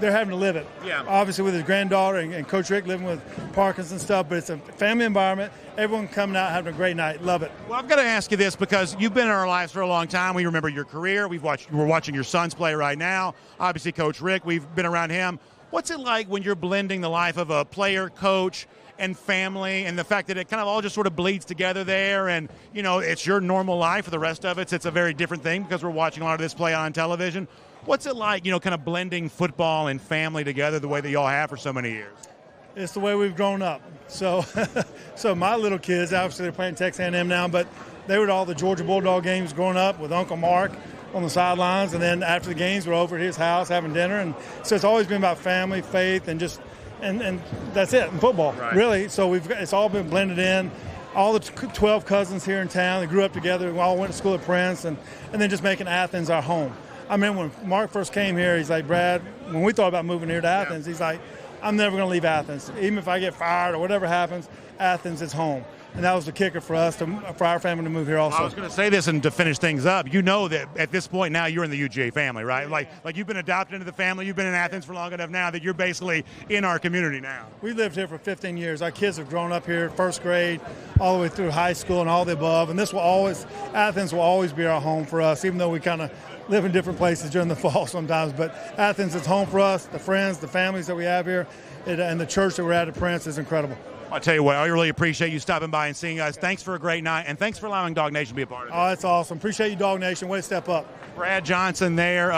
having to live it. Yeah. Obviously with his granddaughter and Coach Richt living with Parkinson's stuff, but it's a family environment. Everyone coming out having a great night. Love it. Well, I've got to ask you this because you've been in our lives for a long time. We remember your career. We're watching your sons play right now. Obviously, Coach Richt, we've been around him. What's it like when you're blending the life of a player, coach, and family, and the fact that it kind of all just sort of bleeds together there, and, you know, it's your normal life for the rest of it. It's a very different thing because we're watching a lot of this play on television. What's it like, you know, kind of blending football and family together the way that y'all have for so many years? It's the way we've grown up. So so my little kids, obviously they're playing Texas A&M now, but they were at all the Georgia Bulldog games growing up with Uncle Mark on the sidelines, and then after the games we're over at his house having dinner. And so it's always been about family, faith, and just and that's it in football, really. So it's all been blended in. All the 12 cousins here in town, they grew up together. We all went to school at Prince, and then just making Athens our home. I mean, when Mark first came here, he's like, Brad, when we thought about moving here to Athens, he's like, I'm never going to leave Athens. Even if I get fired or whatever happens, Athens is home. And that was the kicker for us, for our family to move here also. I was going to say this, and to finish things up, you know that at this point now you're in the UGA family, right? Like you've been adopted into the family. You've been in Athens for long enough now that you're basically in our community now. We lived here for 15 years. Our kids have grown up here, first grade, all the way through high school and all the above. And Athens will always be our home for us, even though we kind of live in different places during the fall sometimes. But Athens is home for us, the friends, the families that we have here, and the church that we're at Prince is incredible. I'll tell you what, I really appreciate you stopping by and seeing us. Thanks for a great night, and thanks for allowing DawgNation to be a part of it. Oh, that's awesome. Appreciate you, DawgNation. Way to step up. Brad Johnson there.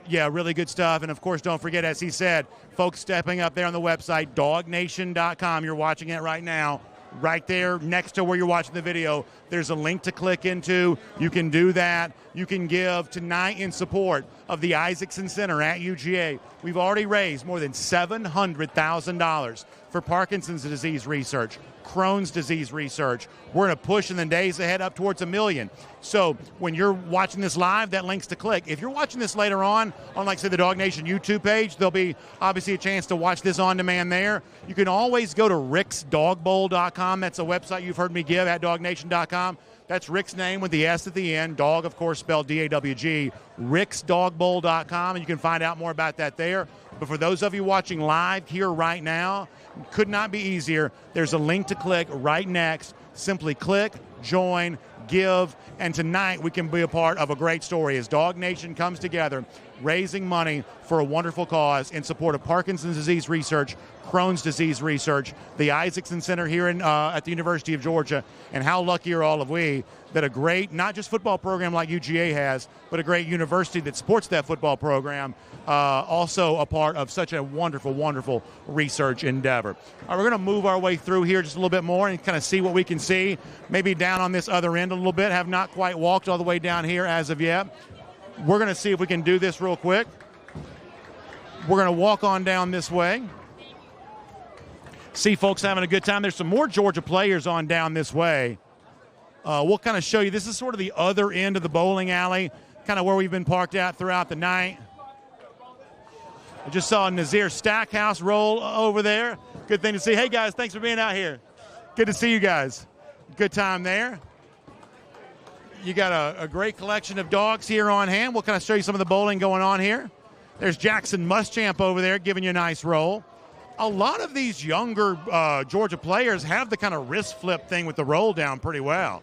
Yeah, really good stuff. And, of course, don't forget, as he said, folks stepping up there on the website, DawgNation.com. You're watching it right now. Right there next to where you're watching the video, there's a link to click into. You can do that. You can give tonight in support of the Isaacson Center at UGA. We've already raised more than $700,000 for Parkinson's disease research, Crohn's disease research. We're going to push in the days ahead up towards $1 million. So when you're watching this live, that link's to click. If you're watching this later on, like, say, the DawgNation YouTube page, there'll be obviously a chance to watch this on demand there. You can always go to ricksdawgbowl.com. That's a website you've heard me give at DawgNation.com. That's Rick's name with the S at the end. Dawg, of course, spelled D-A-W-G. ricksdawgbowl.com, and you can find out more about that there. But for those of you watching live here right now, could not be easier. There's a link to click right next. Simply click, join, give, and tonight we can be a part of a great story as DawgNation comes together, raising money for a wonderful cause in support of Parkinson's disease research, Crohn's disease research, the Isaacson Center here at the University of Georgia. And how lucky are all of we that a great, not just football program like UGA has, but a great university that supports that football program, also a part of such a wonderful, wonderful research endeavor. All right, we're going to move our way through here just a little bit more and kind of see what we can see. Maybe down on this other end a little bit. Have not quite walked all the way down here as of yet. We're going to see if we can do this real quick. We're going to walk on down this way. See folks having a good time. There's some more Georgia players on down this way. We'll kind of show you. This is sort of the other end of the bowling alley, kind of where we've been parked at throughout the night. I just saw Nazir Stackhouse roll over there. Good thing to see. Hey, guys, thanks for being out here. Good to see you guys. Good time there. You got a great collection of dogs here on hand. We'll kind of show you some of the bowling going on here. There's Jackson Muschamp over there giving you a nice roll. A lot of these younger Georgia players have the kind of wrist flip thing with the roll down pretty well.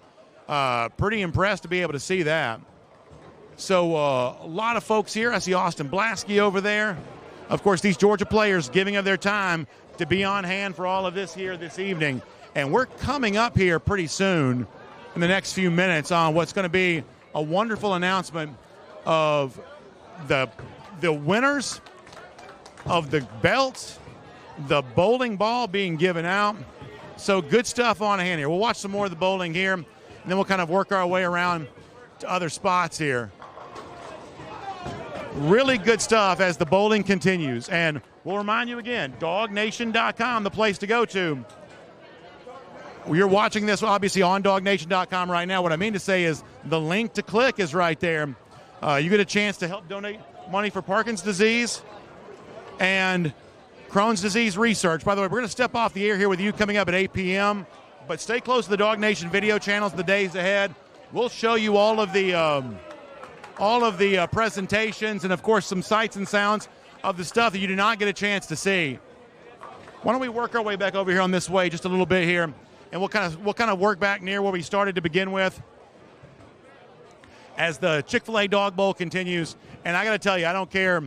Pretty impressed to be able to see that. So a lot of folks here. I see Austin Blasky over there. of course, these Georgia players giving of their time to be on hand for all of this here this evening. And we're coming up here pretty soon in the next few minutes on what's going to be a wonderful announcement of the winners of the belts, the bowling ball being given out. So good stuff on hand here. We'll watch some more of the bowling here, and then we'll kind of work our way around to other spots here. Really good stuff as the bowling continues. And we'll remind you again, DawgNation.com, the place to go to. You're watching this obviously on DawgNation.com right now. What I mean to say is the link to click is right there. You get a chance to help donate money for Parkinson's disease and Crohn's disease research. By the way, we're going to step off the air here with you coming up at 8 p.m., but stay close to the Dawg Nation video channels in the days ahead. We'll show you all of the presentations and, of course, some sights and sounds of the stuff that you do not get a chance to see. Why don't we work our way back over here on this way just a little bit here, and we'll kind of work back near where we started to begin with as the Chick-fil-A Dawg Bowl continues. And I got to tell you, I don't care,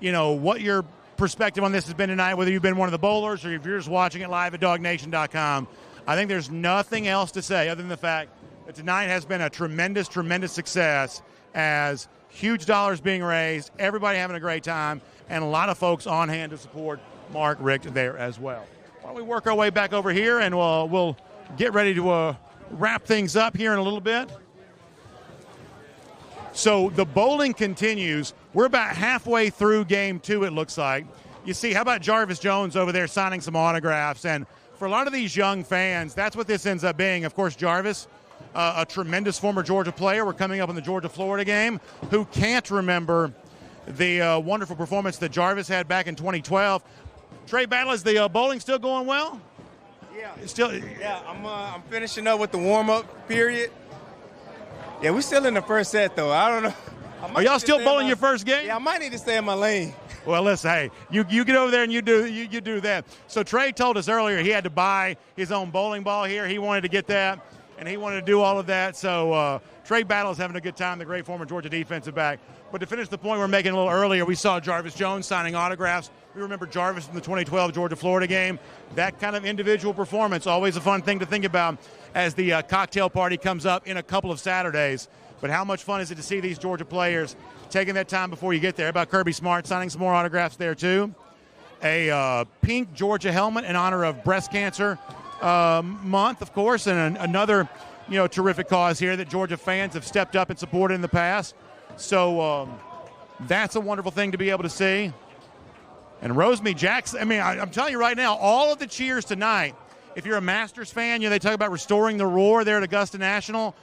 what your perspective on this has been tonight, whether you've been one of the bowlers or if you're just watching it live at DawgNation.com. I think there's nothing else to say other than the fact that tonight has been a tremendous, tremendous success as huge dollars being raised, everybody having a great time, and a lot of folks on hand to support Mark Richt there as well. Why don't we work our way back over here, and we'll get ready to wrap things up here in a little bit. So the bowling continues. We're about halfway through game 2, it looks like. You see, how about Jarvis Jones over there signing some autographs? And for a lot of these young fans, that's what this ends up being. Of course, Jarvis, a tremendous former Georgia player. We're coming up on the Georgia-Florida game. Who can't remember the wonderful performance that Jarvis had back in 2012? Trey Battle, is the bowling still going well? Yeah. I'm finishing up with the warm-up period. Yeah, we're still in the first set, though. I don't know. Are y'all still bowling your first game? Yeah, I might need to stay in my lane. Well, listen, hey, you get over there and you do that. So Trey told us earlier he had to buy his own bowling ball here. He wanted to get that, and he wanted to do all of that. So Trey Battle is having a good time, the great former Georgia defensive back. But to finish the point we're making a little earlier, we saw Jarvis Jones signing autographs. We remember Jarvis in the 2012 Georgia-Florida game. That kind of individual performance, always a fun thing to think about as the cocktail party comes up in a couple of Saturdays. But how much fun is it to see these Georgia players taking that time before you get there? How about Kirby Smart signing some more autographs there, too? A pink Georgia helmet in honor of Breast Cancer Month, of course, and another terrific cause here that Georgia fans have stepped up and supported in the past. So that's a wonderful thing to be able to see. And Rosemary Jackson, I'm telling you right now, all of the cheers tonight, if you're a Masters fan, they talk about restoring the roar there at Augusta National.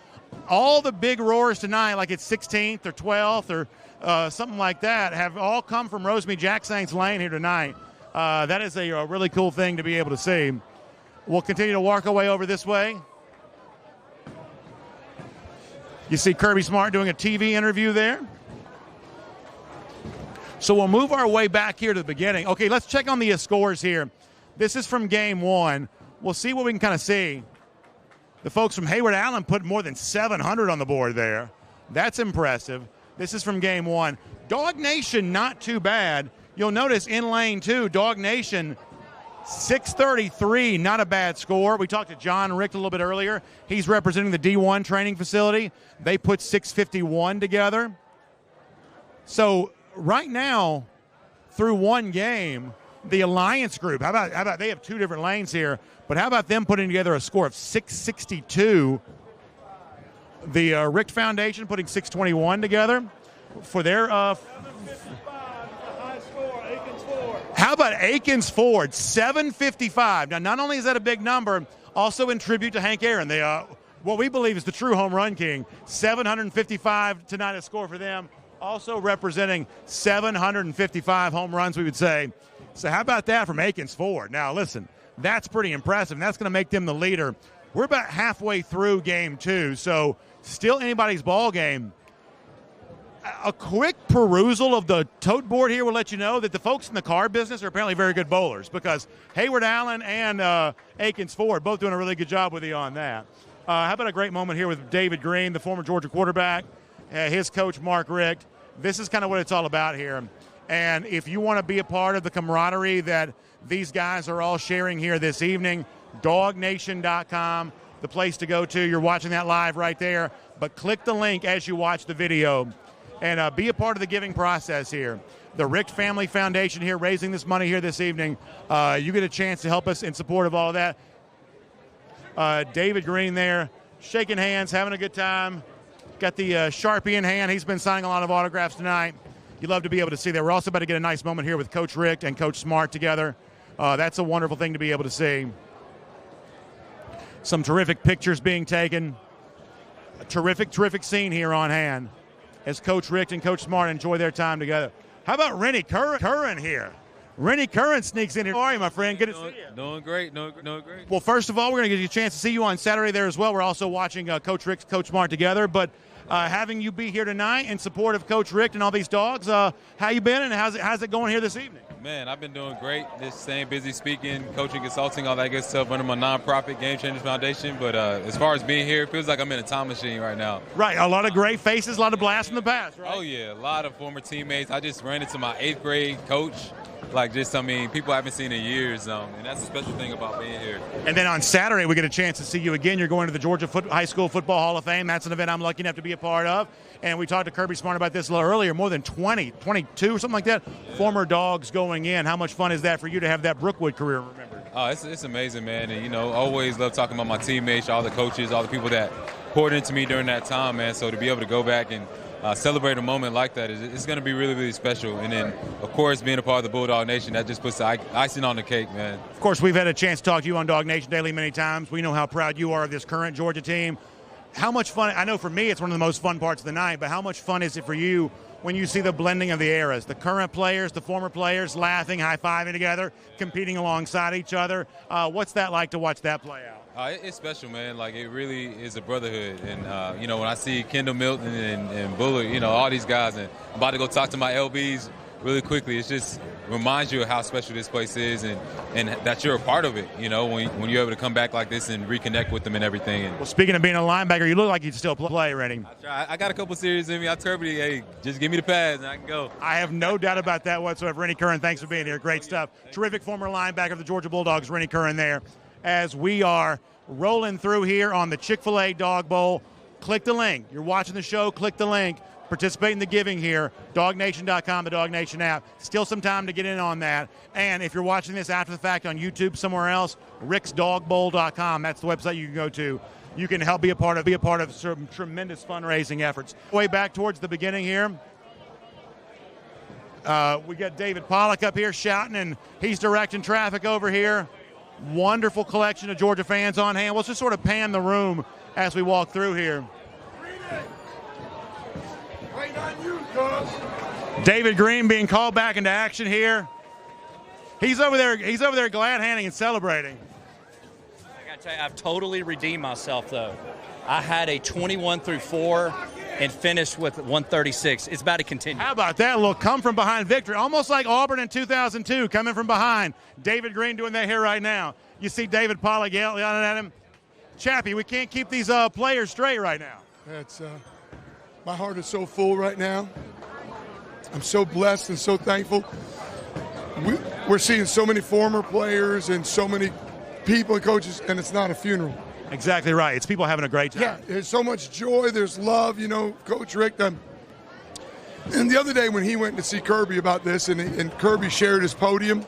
All the big roars tonight, like it's 16th or 12th or something like that, have all come from Rosemary Jackson's lane here tonight. That is a really cool thing to be able to see. We'll continue to walk our way over this way. You see Kirby Smart doing a TV interview there. So we'll move our way back here to the beginning. Okay, let's check on the scores here. This is from game 1. We'll see what we can kind of see. The folks from Hayward Allen put more than 700 on the board there. That's impressive. This is from game 1. Dawg Nation, not too bad. You'll notice in lane 2, Dawg Nation, 633, not a bad score. We talked to John Richt a little bit earlier. He's representing the D1 training facility. They put 651 together. So right now, through one game, the Alliance group, how about they have 2 different lanes here, but how about them putting together a score of 662? The Richt Foundation putting 621 together for their. How about Aikens Ford, 755? Now, not only is that a big number, also in tribute to Hank Aaron, what we believe is the true home run king. 755 tonight, a score for them. Also representing 755 home runs, we would say. So how about that from Aikens Ford? Now, listen, that's pretty impressive, and that's going to make them the leader. We're about halfway through game 2, so still anybody's ball game. A quick perusal of the tote board here will let you know that the folks in the car business are apparently very good bowlers, because Hayward Allen and Aikens Ford both doing a really good job with you on that. How about a great moment here with David Green, the former Georgia quarterback, his coach Mark Richt. This is kind of what it's all about here. And if you want to be a part of the camaraderie that these guys are all sharing here this evening, DawgNation.com, the place to go to. You're watching that live right there. But click the link as you watch the video and be a part of the giving process here. The Richt Family Foundation here raising this money here this evening. You get a chance to help us in support of all of that. David Green there, shaking hands, having a good time. Got the Sharpie in hand. He's been signing a lot of autographs tonight. You love to be able to see that. We're also about to get a nice moment here with Coach Richt and Coach Smart together. That's a wonderful thing to be able to see. Some terrific pictures being taken. A terrific scene here on hand as Coach Richt and Coach Smart enjoy their time together. How about Rennie Curran here? Rennie Curran sneaks in here. How are you, my friend? Good to see you. Doing great, doing great. Well, first of all, we're going to give you a chance to see you on Saturday there as well. We're also watching Coach Richt, Coach Smart together. But having you be here tonight in support of Coach Richt and all these dogs, how you been and how's it going here this evening? Man, I've been doing great. Just staying busy speaking, coaching, consulting, all that good stuff under my nonprofit Game Changers Foundation. But as far as being here, it feels like I'm in a time machine right now. Right, a lot of great faces, a lot of blasts from the past, right? Oh, yeah, a lot of former teammates. I just ran into my 8th grade coach. People I haven't seen in years, and that's a special thing about being here. And then on Saturday, we get a chance to see you again. You're going to the Georgia High School Football Hall of Fame. That's an event I'm lucky enough to be a part of. And we talked to Kirby Smart about this a little earlier. More than 22, something like that, former Dogs going in. How much fun is that for you to have that Brookwood career remembered? Oh, it's amazing, man. And, always love talking about my teammates, all the coaches, all the people that poured into me during that time, man. So to be able to go back and celebrate a moment like that, it's going to be really, really special. And then, of course, being a part of the Bulldog Nation, that just puts the icing on the cake, man. Of course, we've had a chance to talk to you on Dawg Nation Daily many times. We know how proud you are of this current Georgia team. How much fun, I know for me it's one of the most fun parts of the night, but how much fun is it for you when you see the blending of the eras, the current players, the former players, laughing, high-fiving together, competing alongside each other? What's that like to watch that play out? It's special, man. Like, it really is a brotherhood. And, when I see Kendall Milton and Bullard, all these guys, and I'm about to go talk to my LBs really quickly, it just reminds you of how special this place is and that you're a part of it, when you're able to come back like this and reconnect with them and everything. Well, speaking of being a linebacker, you look like you still play, Rennie. I got a couple series in me. I told you, hey, just give me the pads and I can go. I have no doubt about that whatsoever. Rennie Curran, thanks for being here. Great stuff. Terrific former linebacker of the Georgia Bulldogs, Rennie Curran there. As we are rolling through here on the Chick-fil-A Dawg Bowl, click the link. You're watching the show, click the link. Participate in the giving here, DawgNation.com, the DawgNation app. Still some time to get in on that. And if you're watching this after the fact on YouTube somewhere else, ricksdawgbowl.com. That's the website you can go to. You can help be a part of some tremendous fundraising efforts. Way back towards the beginning here, we got David Pollock up here shouting, and he's directing traffic over here. Wonderful collection of Georgia fans on hand. Let's just sort of pan the room as we walk through here. David Green being called back into action here. He's over there glad handing and celebrating. I got to tell you, I've totally redeemed myself, though. I had a 21-4 and finished with 136. It's about to continue. How about that little come from behind victory? Almost like Auburn in 2002, coming from behind. David Green doing that here right now. You see David Pollock yelling at him. Chappie, we can't keep these players straight right now. My heart is so full right now. I'm so blessed and so thankful. We're seeing so many former players and so many people and coaches, and it's not a funeral. Exactly right. It's people having a great time. Yeah, there's so much joy. There's love. Coach Richt. And the other day when he went to see Kirby about this, and Kirby shared his podium,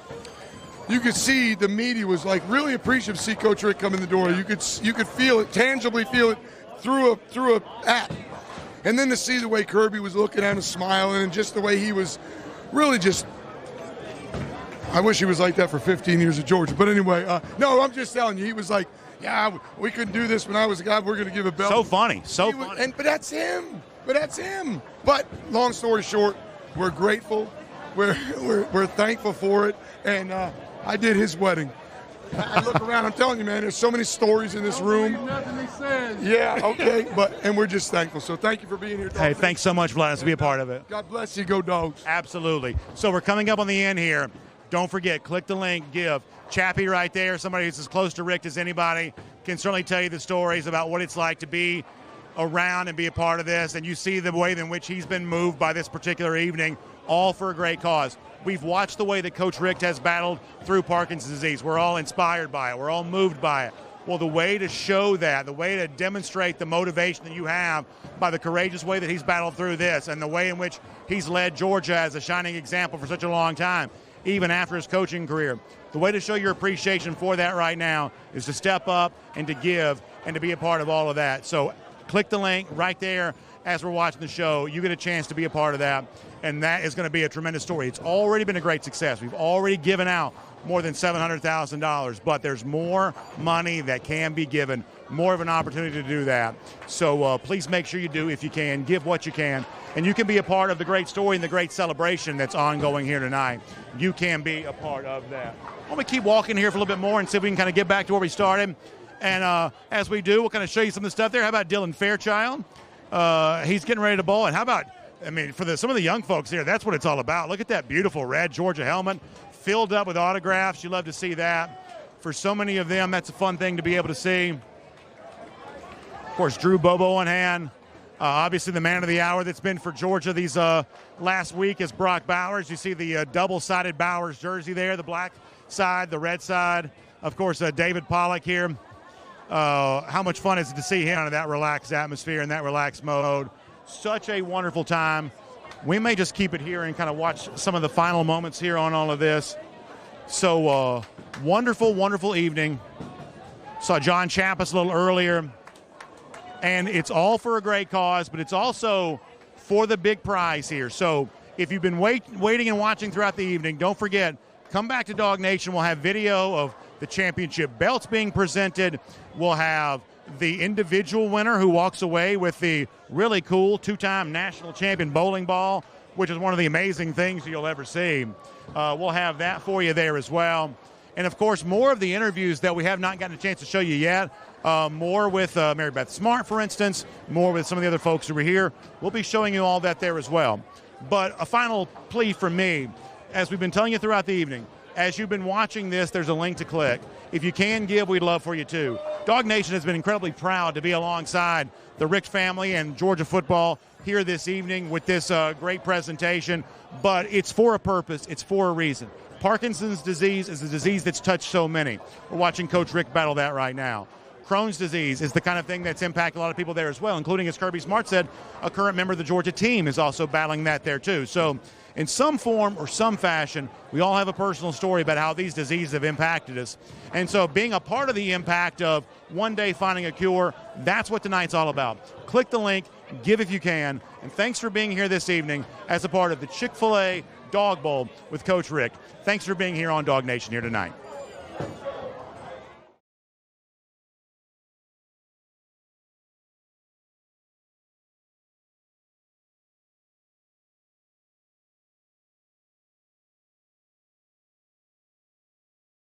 you could see the media was like really appreciative to see Coach Richt come in the door. You could feel it, tangibly feel it through a app. And then to see the way Kirby was looking at him, smiling, and just the way he was really just, I wish he was like that for 15 years at Georgia. But anyway, no, I'm just telling you, he was like, yeah, we couldn't do this when I was a guy. We're going to give a belt. So funny. But that's him. But long story short, we're grateful. We're thankful for it. And I did his wedding. I look around, I'm telling you, man, there's so many stories in this room. Nothing he says. Yeah, okay, and we're just thankful. So thank you for being here. Hey, thanks so much for letting us be a part of it. God bless you. Go Dogs. Absolutely. So we're coming up on the end here. Don't forget, click the link, give. Chappie right there, somebody who's as close to Richt as anybody, can certainly tell you the stories about what it's like to be around and be a part of this. And you see the way in which he's been moved by this particular evening. all for a great cause. We've watched the way that Coach Richt has battled through Parkinson's disease. We're all inspired by it. We're all moved by it. Well, the way to show that, the way to demonstrate the motivation that you have by the courageous way that he's battled through this and the way in which he's led Georgia as a shining example for such a long time, even after his coaching career, the way to show your appreciation for that right now is to step up and to give and to be a part of all of that. So click the link right there as we're watching the show. You get a chance to be a part of that, and that is going to be a tremendous story. It's already been a great success. We've already given out more than $700,000, but there's more money that can be given, more of an opportunity to do that. So please make sure you do, if you can, give what you can, and you can be a part of the great story and the great celebration that's ongoing here tonight. You can be a part of that. I want to keep walking here for a little bit more and see if we can kind of get back to where we started. And as we do, we'll kind of show you some of the stuff there. How about Dylan Fairchild? He's getting ready to bowl. And how about, I mean, for some of the young folks here, that's what it's all about. Look at that beautiful red Georgia helmet, filled up with autographs. You love to see that. For so many of them, that's a fun thing to be able to see. Of course, Drew Bobo in hand. Obviously, the man of the hour that's been for Georgia these last week is Brock Bowers. You see the double-sided Bowers jersey there, the black side, the red side. Of course, David Pollock here. How much fun is it to see him in that relaxed atmosphere and that relaxed mode. Such a wonderful time. We may just keep it here and kind of watch some of the final moments here on all of this. So wonderful, wonderful evening. Saw John Chappis a little earlier. And it's all for a great cause, but it's also for the big prize here. So if you've been waiting and watching throughout the evening, don't forget, come back to DawgNation. We'll have video of the championship belts being presented. We'll have the individual winner who walks away with the really cool two-time national champion bowling ball, which is one of the amazing things you'll ever see. We'll have that for you there as well. And, of course, more of the interviews that we have not gotten a chance to show you yet. More with Mary Beth Smart, for instance, more with some of the other folks who were here. We'll be showing you all that there as well. But a final plea from me, as we've been telling you throughout the evening, as you've been watching this, there's a link to click. If you can give, we'd love for you to. DawgNation has been incredibly proud to be alongside the Richt family and Georgia football here this evening with this great presentation. But it's for a purpose. It's for a reason. Parkinson's disease is a disease that's touched so many. We're watching Coach Richt battle that right now. Crohn's disease is the kind of thing that's impacted a lot of people there as well, including, as Kirby Smart said, a current member of the Georgia team is also battling that there too. So in some form or some fashion, we all have a personal story about how these diseases have impacted us. And so being a part of the impact of one day finding a cure, that's what tonight's all about. Click the link, give if you can, and thanks for being here this evening as a part of the Chick-fil-A DawgBowl with Coach Richt. Thanks for being here on DawgNation here tonight.